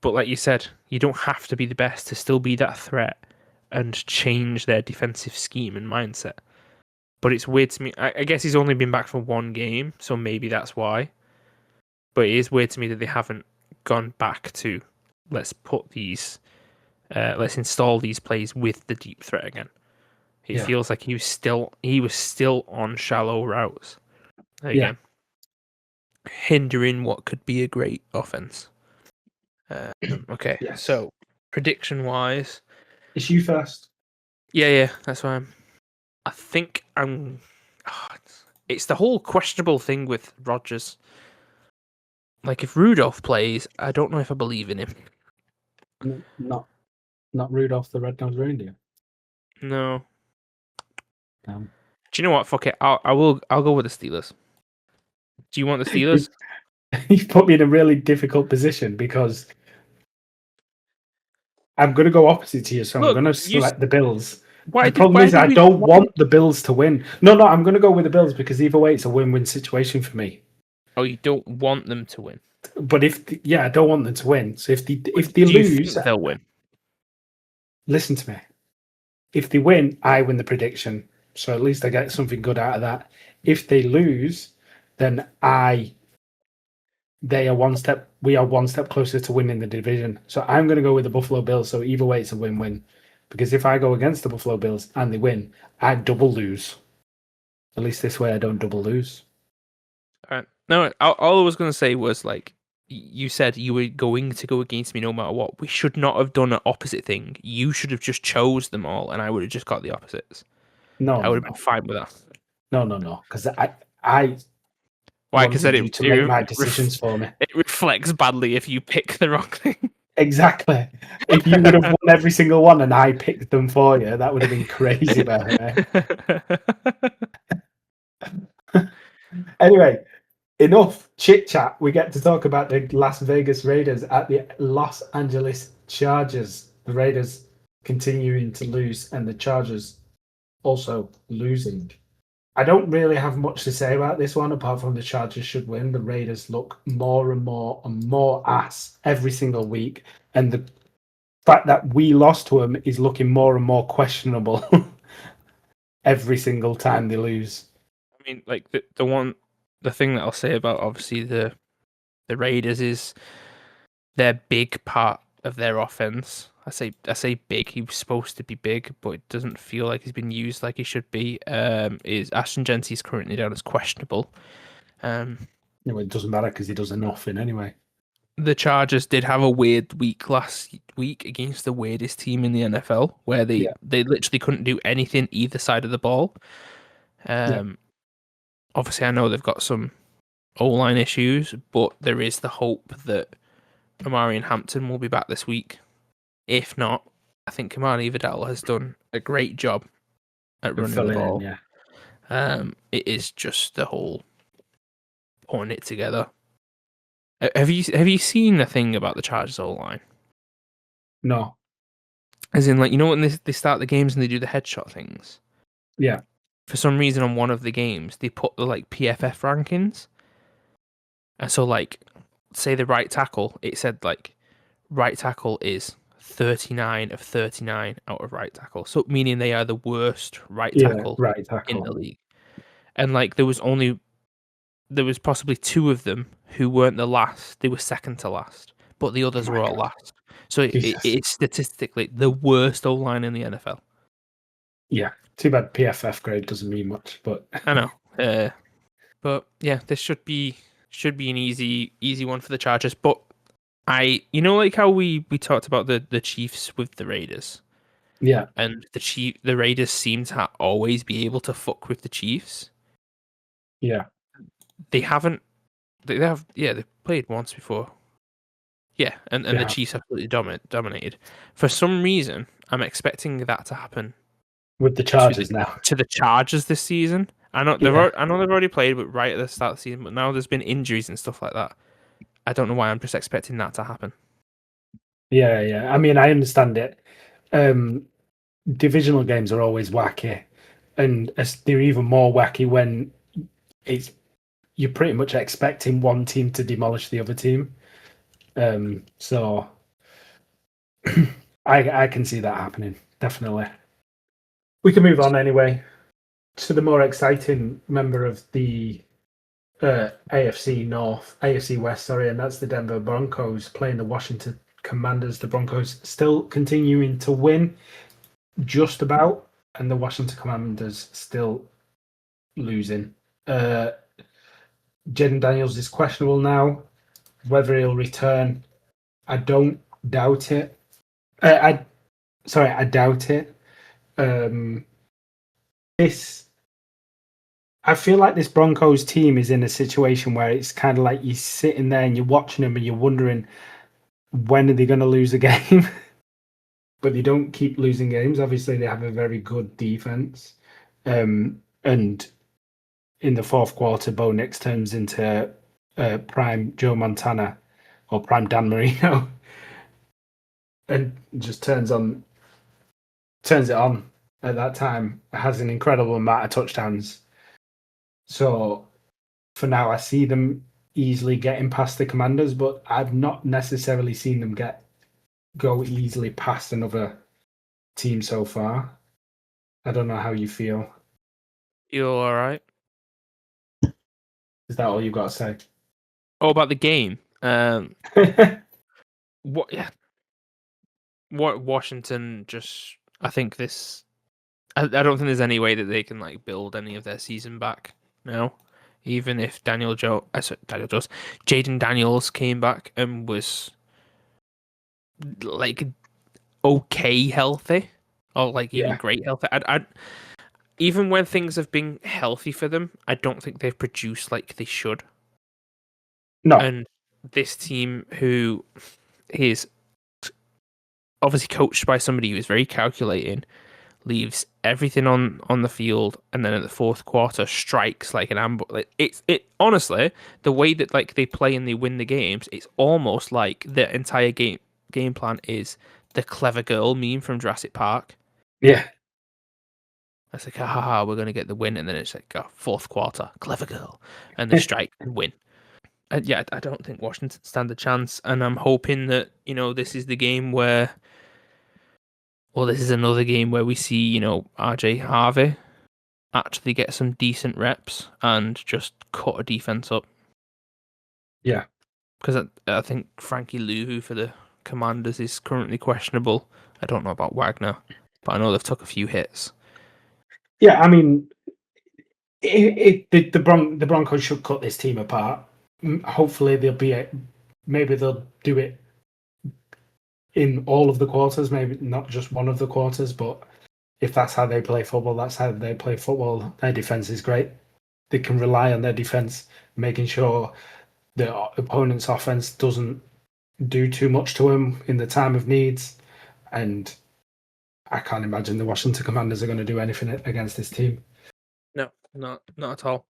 But like you said, you don't have to be the best to still be that threat and change their defensive scheme and mindset. But it's weird to me. I guess he's only been back for one game, so maybe that's why. But it is weird to me that they haven't gone back to, let's install these plays with the deep threat again. It feels like he was still on shallow routes again, hindering what could be a great offense. Okay, so prediction wise, it's you first. Yeah, that's why I think I'm. It's the whole questionable thing with Rodgers. Like, if Rudolph plays, I don't know if I believe in him. Not Rudolph the Red-Nosed Reindeer. No. Do you know what? Fuck it. I'll go with the Steelers. Do you want the Steelers? You've put me in a really difficult position, because I'm going to go opposite to you, so I'm going to select the Bills. The problem is I don't want the Bills to win. No, I'm going to go with the Bills, because either way, it's a win-win situation for me. Oh, you don't want them to win? But I don't want them to win. So if they lose, they'll win. Listen to me. If they win, I win the prediction. So at least I get something good out of that. If they lose, then we are one step closer to winning the division. So I'm going to go with the Buffalo Bills. So either way, it's a win-win. Because if I go against the Buffalo Bills and they win, I double lose. At least this way, I don't double lose. All right. No, all I was going to say was, like, you said you were going to go against me no matter what. We should not have done an opposite thing. You should have just chose them all, and I would have just got the opposites. No, I would have been fine with that. No. Because I why? Because then to make my decisions for me. It reflects badly if you pick the wrong thing. Exactly. If you would have won every single one and I picked them for you, that would have been crazy, by the way. Anyway, enough chit chat. We get to talk about the Las Vegas Raiders at the Los Angeles Chargers. The Raiders continuing to lose, and the Chargers also losing. I don't really have much to say about this one, apart from the Chargers should win. The Raiders look more and more ass every single week, and the fact that we lost to them is looking more and more questionable every single time they lose. I mean, like, the thing that I'll say about, obviously, the Raiders is their big part of their offense. I say big. He was supposed to be big, but it doesn't feel like he's been used like he should be. Is Ashton Genty's currently down as questionable. It doesn't matter because he does nothing anyway. The Chargers did have a weird week last week against the weirdest team in the NFL, where they literally couldn't do anything either side of the ball. Obviously, I know they've got some O-line issues, but there is the hope that Amari and Hampton will be back this week. If not, I think Kamani Vidal has done a great job at running the ball. It is just the whole putting it together. Have you seen the thing about the Chargers O-line? No. As in, like, you know when they start the games and they do the headshot things? Yeah. For some reason on one of the games, they put the, like, PFF rankings. And so, like, say the right tackle, it said, like, right tackle is 39 of 39 out of right tackle. So meaning they are the worst right tackle in the league. And, like, there was possibly two of them who weren't the last, they were second to last, but the Oh others my were all God. last. So Jesus. it's statistically the worst O line in the NFL. Yeah. Too bad PFF grade doesn't mean much, but I know. But yeah, this should be an easy one for the Chargers. But like how we talked about the Chiefs with the Raiders, yeah, and the Raiders seem to always be able to fuck with the Chiefs. yeah, They haven't. They have. Yeah, they've played once before. Yeah, they and the have Chiefs absolutely dominated. For some reason, I'm expecting that to happen with the to the Chargers now. to the Chargers this season. Yeah, I know they've already played, but right at the start of the season. But now there's been injuries and stuff like that. I don't know why. I'm just expecting that to happen. yeah, yeah. I mean, I understand it. Um, Divisional games are always wacky, and they're even more wacky when it's you're pretty much expecting one team to demolish the other team. So I can see that happening, definitely. We can move on anyway to the more exciting member of the AFC West, sorry, and that's the Denver Broncos playing the Washington Commanders. The Broncos still continuing to win, just about, and the Washington Commanders still losing. Jaden Daniels is questionable now. Whether he'll return, I don't doubt it. I doubt it. Um, this, I feel like this Broncos team is in a situation where it's kind of like you're sitting there and you're watching them and you're wondering when are they going to lose a game, but they don't keep losing games. Obviously, they have a very good defense, and in the fourth quarter, Bo Nix turns into prime Joe Montana or prime Dan Marino, and just turns it on at that time. Has an incredible amount of touchdowns. So for now, I see them easily getting past the Commanders, but I've not necessarily seen them go easily past another team so far. I don't know how you feel. You all right? Is that all you've got to say? Oh, about the game. What? Yeah. What Washington just? I think this. I don't think there's any way that they can like build any of their season back now. Even if Jaden Daniels came back and was like okay healthy, or like even Yeah. great healthy. Even when things have been healthy for them, I don't think they've produced like they should. No. And this team, who is obviously coached by somebody who is very calculating, leaves everything on the field, and then at the fourth quarter strikes like an ambush. It honestly, the way that like they play and they win the games, it's almost like the entire game plan is the clever girl meme from Jurassic Park. Yeah. It's like, ha ha ha, we're gonna get the win, and then it's like, oh, fourth quarter, clever girl, and they strike and win. And yeah, I don't think Washington stand a chance, and I'm hoping that this is the game where. Well, this is another game where we see, RJ Harvey actually get some decent reps and just cut a defense up. Yeah. Because I think Frankie Louhu for the Commanders is currently questionable. I don't know about Wagner, but I know they've took a few hits. Yeah. I mean, the Broncos should cut this team apart. Hopefully, maybe they'll do it in all of the quarters, maybe not just one of the quarters, but if that's how they play football, that's how they play football. Their defense is great. They can rely on their defense, making sure the opponent's offense doesn't do too much to them in the time of needs. And I can't imagine the Washington Commanders are going to do anything against this team. No, not at all.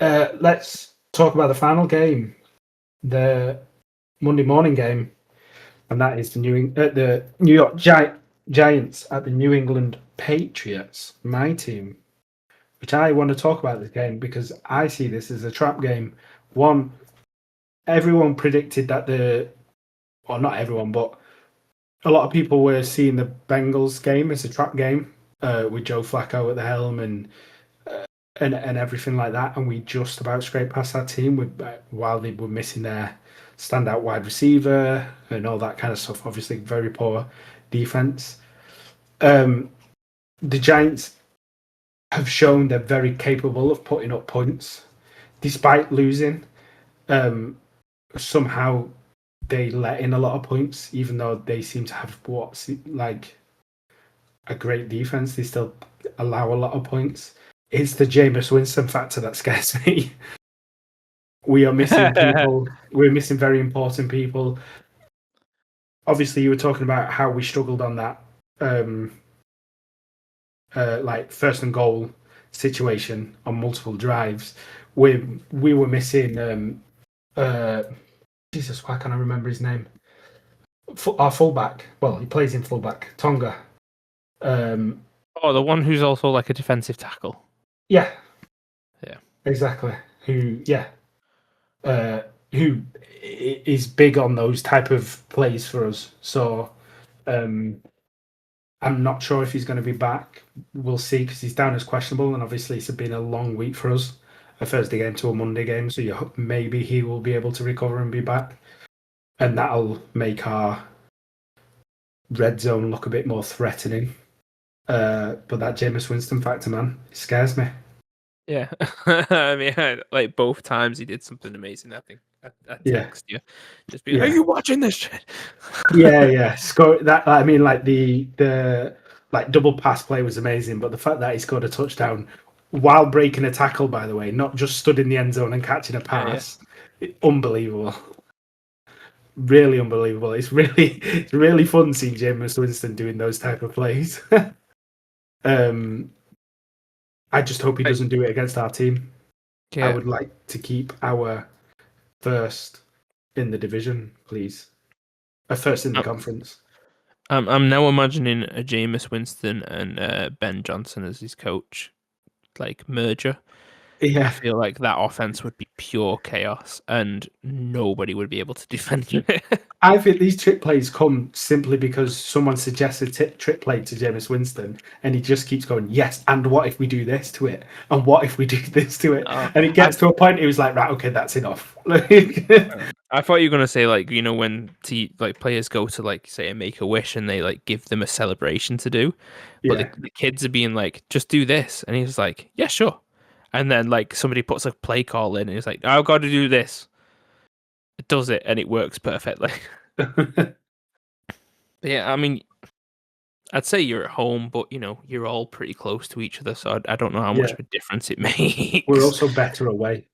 Let's talk about the final game, the Monday morning game, and that is the New York Giants at the New England Patriots, my team, which I want to talk about this game because I see this as a trap game. One, everyone predicted that or not everyone, but a lot of people were seeing the Bengals game as a trap game with Joe Flacco at the helm and and everything like that, and we just about scraped past that team while they were missing their standout wide receiver and all that kind of stuff. Obviously, very poor defense. The Giants have shown they're very capable of putting up points despite losing. Somehow they let in a lot of points, even though they seem to have like a great defense. They still allow a lot of points. It's the Jameis Winston factor that scares me. We are missing people. We're missing very important people. Obviously, you were talking about how we struggled on that, like first and goal situation on multiple drives. We were missing. Jesus, why can't I remember his name? Our fullback. Well, he plays in fullback. Tonga. The one who's also like a defensive tackle. Yeah. Yeah. Exactly. Who is big on those type of plays for us. So I'm not sure if he's going to be back. We'll see, because he's down as questionable, and obviously it's been a long week for us, a Thursday game to a Monday game. So maybe he will be able to recover and be back, and that'll make our red zone look a bit more threatening. But that Jameis Winston factor, man, it scares me. Yeah, I mean, like both times he did something amazing. I think I text you, just be, are you watching this shit? yeah. Score that. I mean, like the like double pass play was amazing, but the fact that he scored a touchdown while breaking a tackle, by the way, not just stood in the end zone and catching a pass, unbelievable. Really unbelievable. It's really fun seeing Jameis Winston doing those type of plays. I just hope he doesn't do it against our team. Yeah. I would like to keep our first in the division, please. First in the conference. I'm now imagining a Jameis Winston and Ben Johnson as his coach, like merger. Yeah. I feel like that offense would be pure chaos, and nobody would be able to defend it. I think these trick plays come simply because someone suggests a trick play to Jameis Winston, and he just keeps going, yes, and what if we do this to it? And what if we do this to it? And it gets to a point, he was like, right, okay, that's enough. I thought you were going to say, like, you know, when players go to, like, say, a Make-A-Wish and they, like, give them a celebration to do, but the kids are being like, just do this. And he's like, yeah, sure. And then, like, somebody puts a play call in and he's like, I've got to do this. It does it, and it works perfectly. But yeah, I mean, I'd say you're at home, but, you know, you're all pretty close to each other, so I don't know how much of a difference it makes. We're also better away.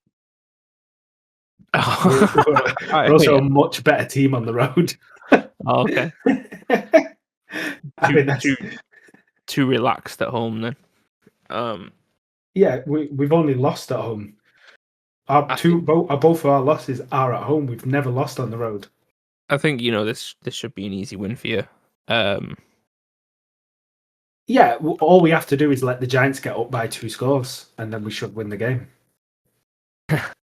Oh. We're also a much better team on the road. Oh, okay. I mean, that's too relaxed at home then. Yeah, we've only lost at home. Both of our losses are at home. We've never lost on the road. I think, you know, this should be an easy win for you. Yeah, all we have to do is let the Giants get up by 2 scores, and then we should win the game.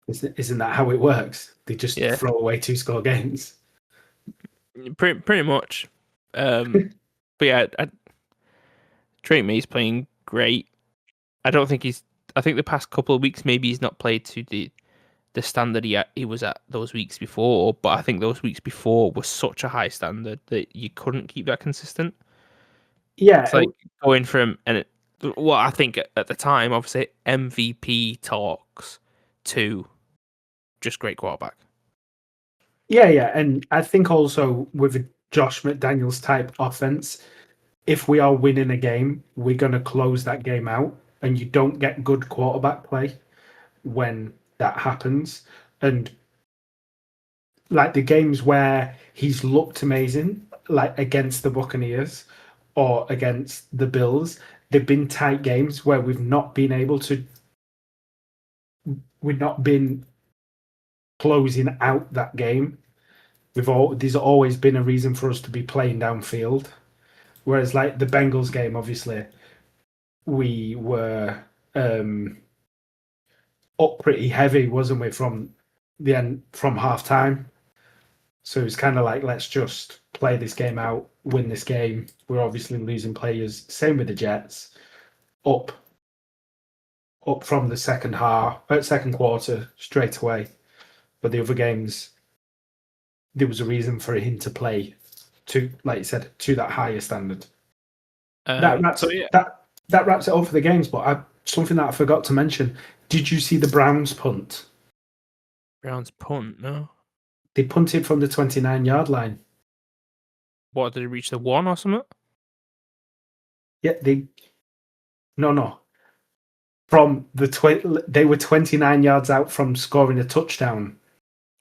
Isn't that how it works? They just throw away 2-score games. Pretty much. But yeah, Drake May's playing great. I think the past couple of weeks maybe he's not played to the standard he was at those weeks before, but I think those weeks before was such a high standard that you couldn't keep that consistent. Yeah, it's like going from I think at the time, obviously MVP talks to just great quarterback. Yeah, and I think also with a Josh McDaniels type offense, if we are winning a game, we're going to close that game out, and you don't get good quarterback play when that happens. And like the games where he's looked amazing, like against the Buccaneers or against the Bills, they've been tight games where we've not been closing out that game. There's always been a reason for us to be playing downfield. Whereas like the Bengals game, obviously, we were up pretty heavy, wasn't we, from the end, from half time? So it's kind of like, let's just play this game out, win this game. We're obviously losing players. Same with the Jets. Up up from the second quarter straight away. But the other games, there was a reason for him to play to, like you said, to that higher standard. That So wraps yeah, that wraps it up for the games. But something that I forgot to mention. Did you see the Browns punt? Brown's punt. No, They punted from the 29-yard line. what did he reach the 1 or something? Yeah, no. From they were 29 yards out from scoring a touchdown.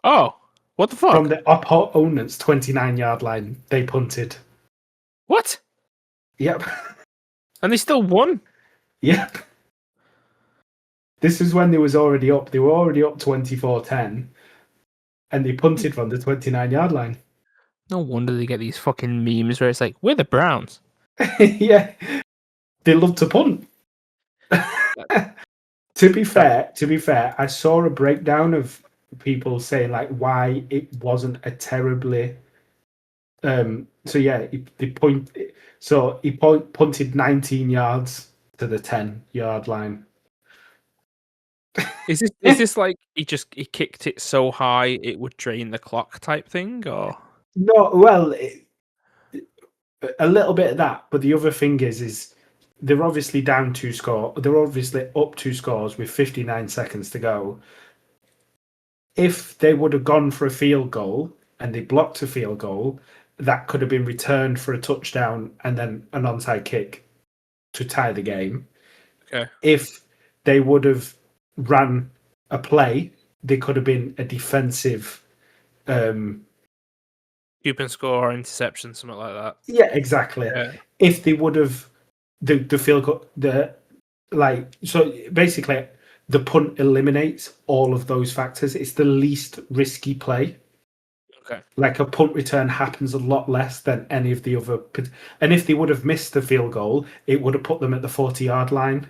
Oh, what the fuck? From the opponent's 29-yard line, they punted. What? Yep. And they still won. Yep. This is when they was already up. They were already up 24-10, and they punted from the 29-yard line. No wonder they get these fucking memes where it's like, we're the Browns. Yeah. They love to punt. To be fair, I saw a breakdown of people saying like why it wasn't a terribly so yeah, he punted 19 yards to the 10-yard line. Is this like he kicked it so high it would drain the clock type thing, or No, well, a little bit of that, but the other thing is they're obviously down they're obviously up 2 scores with 59 seconds to go. If they would have gone for a field goal and they blocked a field goal, that could have been returned for a touchdown and then an onside kick to tie the game. okay? If they would have ran a play, there could have been a defensive. Open score or interception, something like that. Yeah, exactly. Yeah. If they would have the field goal, so basically the punt eliminates all of those factors. It's the least risky play. Okay. Like a punt return happens a lot less than any of the other. And if they would have missed the field goal, it would have put them at the 40-yard line,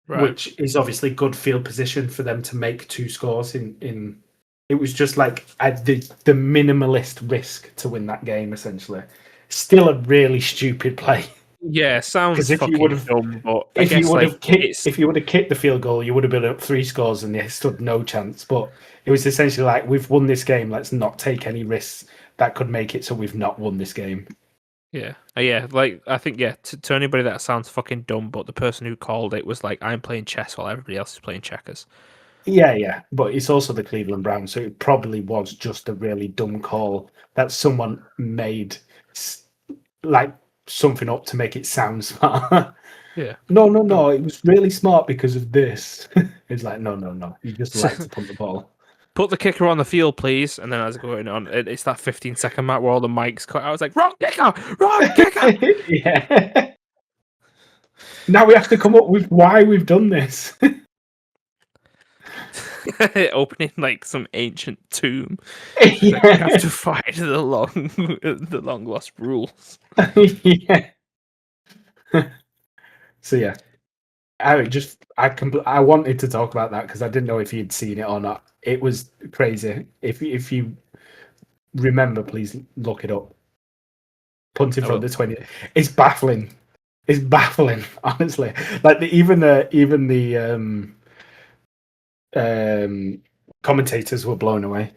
Right. which is obviously good field position for them to make 2 scores in. It was just like the minimalist risk to win that game, essentially. Still a really stupid play. Yeah, sounds fucking dumb, but if you would have kicked the field goal, you would have been up 3 scores and they stood no chance. But it was essentially like, we've won this game, let's not take any risks that could make it so we've not won this game. Yeah, like I think to anybody that sounds fucking dumb, but the person who called it was like, I'm playing chess while everybody else is playing checkers. Yeah, but it's also the Cleveland Browns, so it probably was just a really dumb call that someone made, like something up to make it sound smart. Yeah. No, it was really smart because of this. It's like, no, you just like to punt the ball. Put the kicker on the field, please. And then as going on, it's that 15-second mark where all the mics cut. I was like, wrong kicker! Yeah. Now we have to come up with why we've done this. Opening like some ancient tomb. Yeah. Like, we have to fight the long lost rules. Yeah. So yeah, I wanted to talk about that because I didn't know if you'd seen it or not. It was crazy. If you remember, please look it up. Punting from the 20. It's baffling. It's baffling, honestly. Like even the commentators were blown away.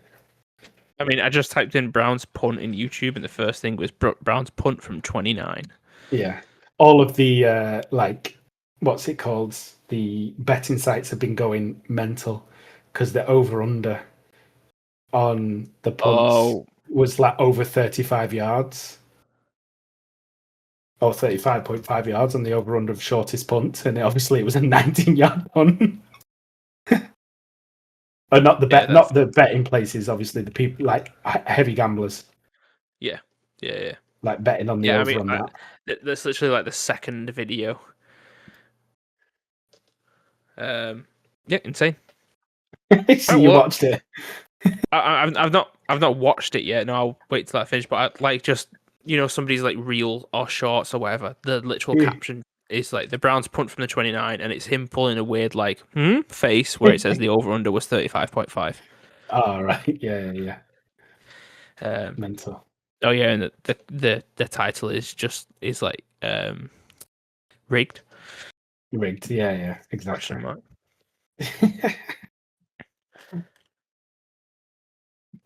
I mean, I just typed in Browns punt in YouTube, and the first thing was Browns punt from 29. Yeah, all of the what's it called? The betting sites have been going mental because the over/under on the punts was like over 35 yards. Or 35.5 yards on the over/under of shortest punt, and obviously it was a 19-yard punt. Not the betting places, obviously the people like heavy gamblers. Yeah. Like betting on the over on that. That's literally like the second video. Yeah, insane. So you watched it? I've not watched it yet. No, I'll wait till I finish. But I, like, just somebody's like reel or shorts or whatever. The literal caption is like the Browns punt from the 29, and it's him pulling a weird like face where it says the over under was 35.5. Oh right, yeah. Mental. Oh yeah, and the title is like rigged. Rigged. Yeah, exactly. Question mark.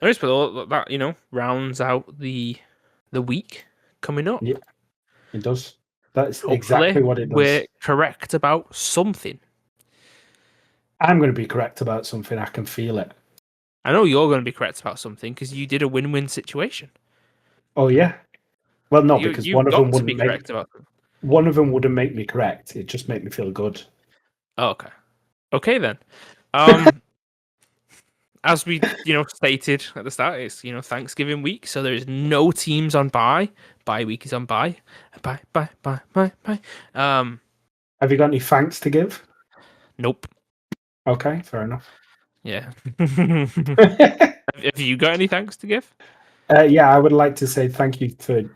Anyways, but all that, rounds out the week coming up. Yeah, it does. That's Hopefully, exactly what it we're does. correct about something. I'm going to be correct about something. I can feel it. I know you're going to be correct about something because you did a win-win situation. Oh yeah. Well, no, because You've one of them got to be wouldn't make correct about them. one of them wouldn't make me correct. It just make me feel good. Oh, okay then. As we stated at the start, it's Thanksgiving week, so there's no teams on bye. Bye week is on bye. Bye. Have you got any thanks to give? Nope. Okay, fair enough. Yeah. Have you got any thanks to give? Yeah, I would like to say thank you to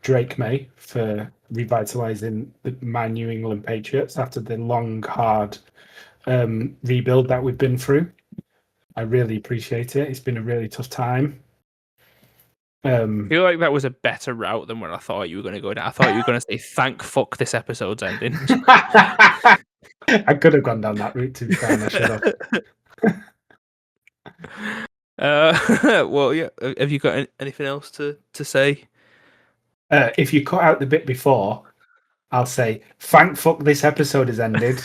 Drake May for revitalizing my New England Patriots after the long, hard rebuild that we've been through. I really appreciate it. It's been a really tough time. I feel like that was a better route than what I thought you were going to go down. I thought you were going to say, thank fuck this episode's ending. I could have gone down that route, to be fair, and I should have. Well, yeah. Have you got anything else to say? If you cut out the bit before, I'll say, thank fuck this episode has ended.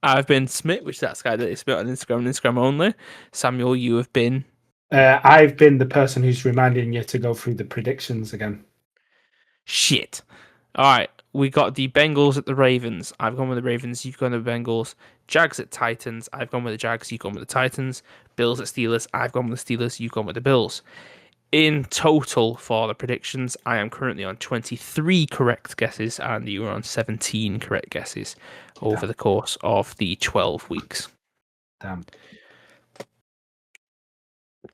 I've been Smith, which that's guy that is Smith on Instagram and Instagram only. Samuel, you have been... I've been the person who's reminding you to go through the predictions again. Shit. All right, we got the Bengals at the Ravens. I've gone with the Ravens. You've gone with the Bengals. Jags at Titans. I've gone with the Jags. You've gone with the Titans. Bills at Steelers. I've gone with the Steelers. You've gone with the Bills. In total for the predictions, I am currently on 23 correct guesses, and you are on 17 correct guesses over the course of the 12 weeks. Damn.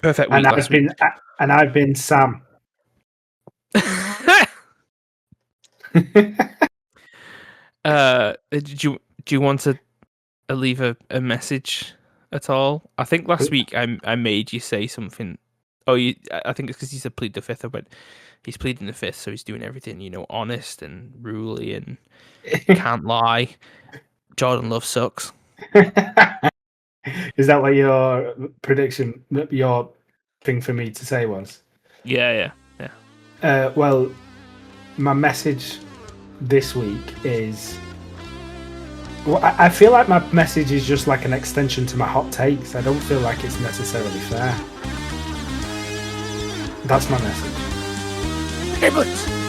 Perfect week last week. And I've been Sam. Do you want to leave a message at all? I think last week I made you say something. Oh, I think it's because he said plead the fifth. But he's pleading the fifth, so he's doing everything honest and ruly and can't lie. Jordan Love sucks. Is that what your prediction, your thing for me to say was? Yeah. Well, my message this week is... Well, I feel like my message is just like an extension to my hot takes. I don't feel like it's necessarily fair. That's my message. Hey, Blitz!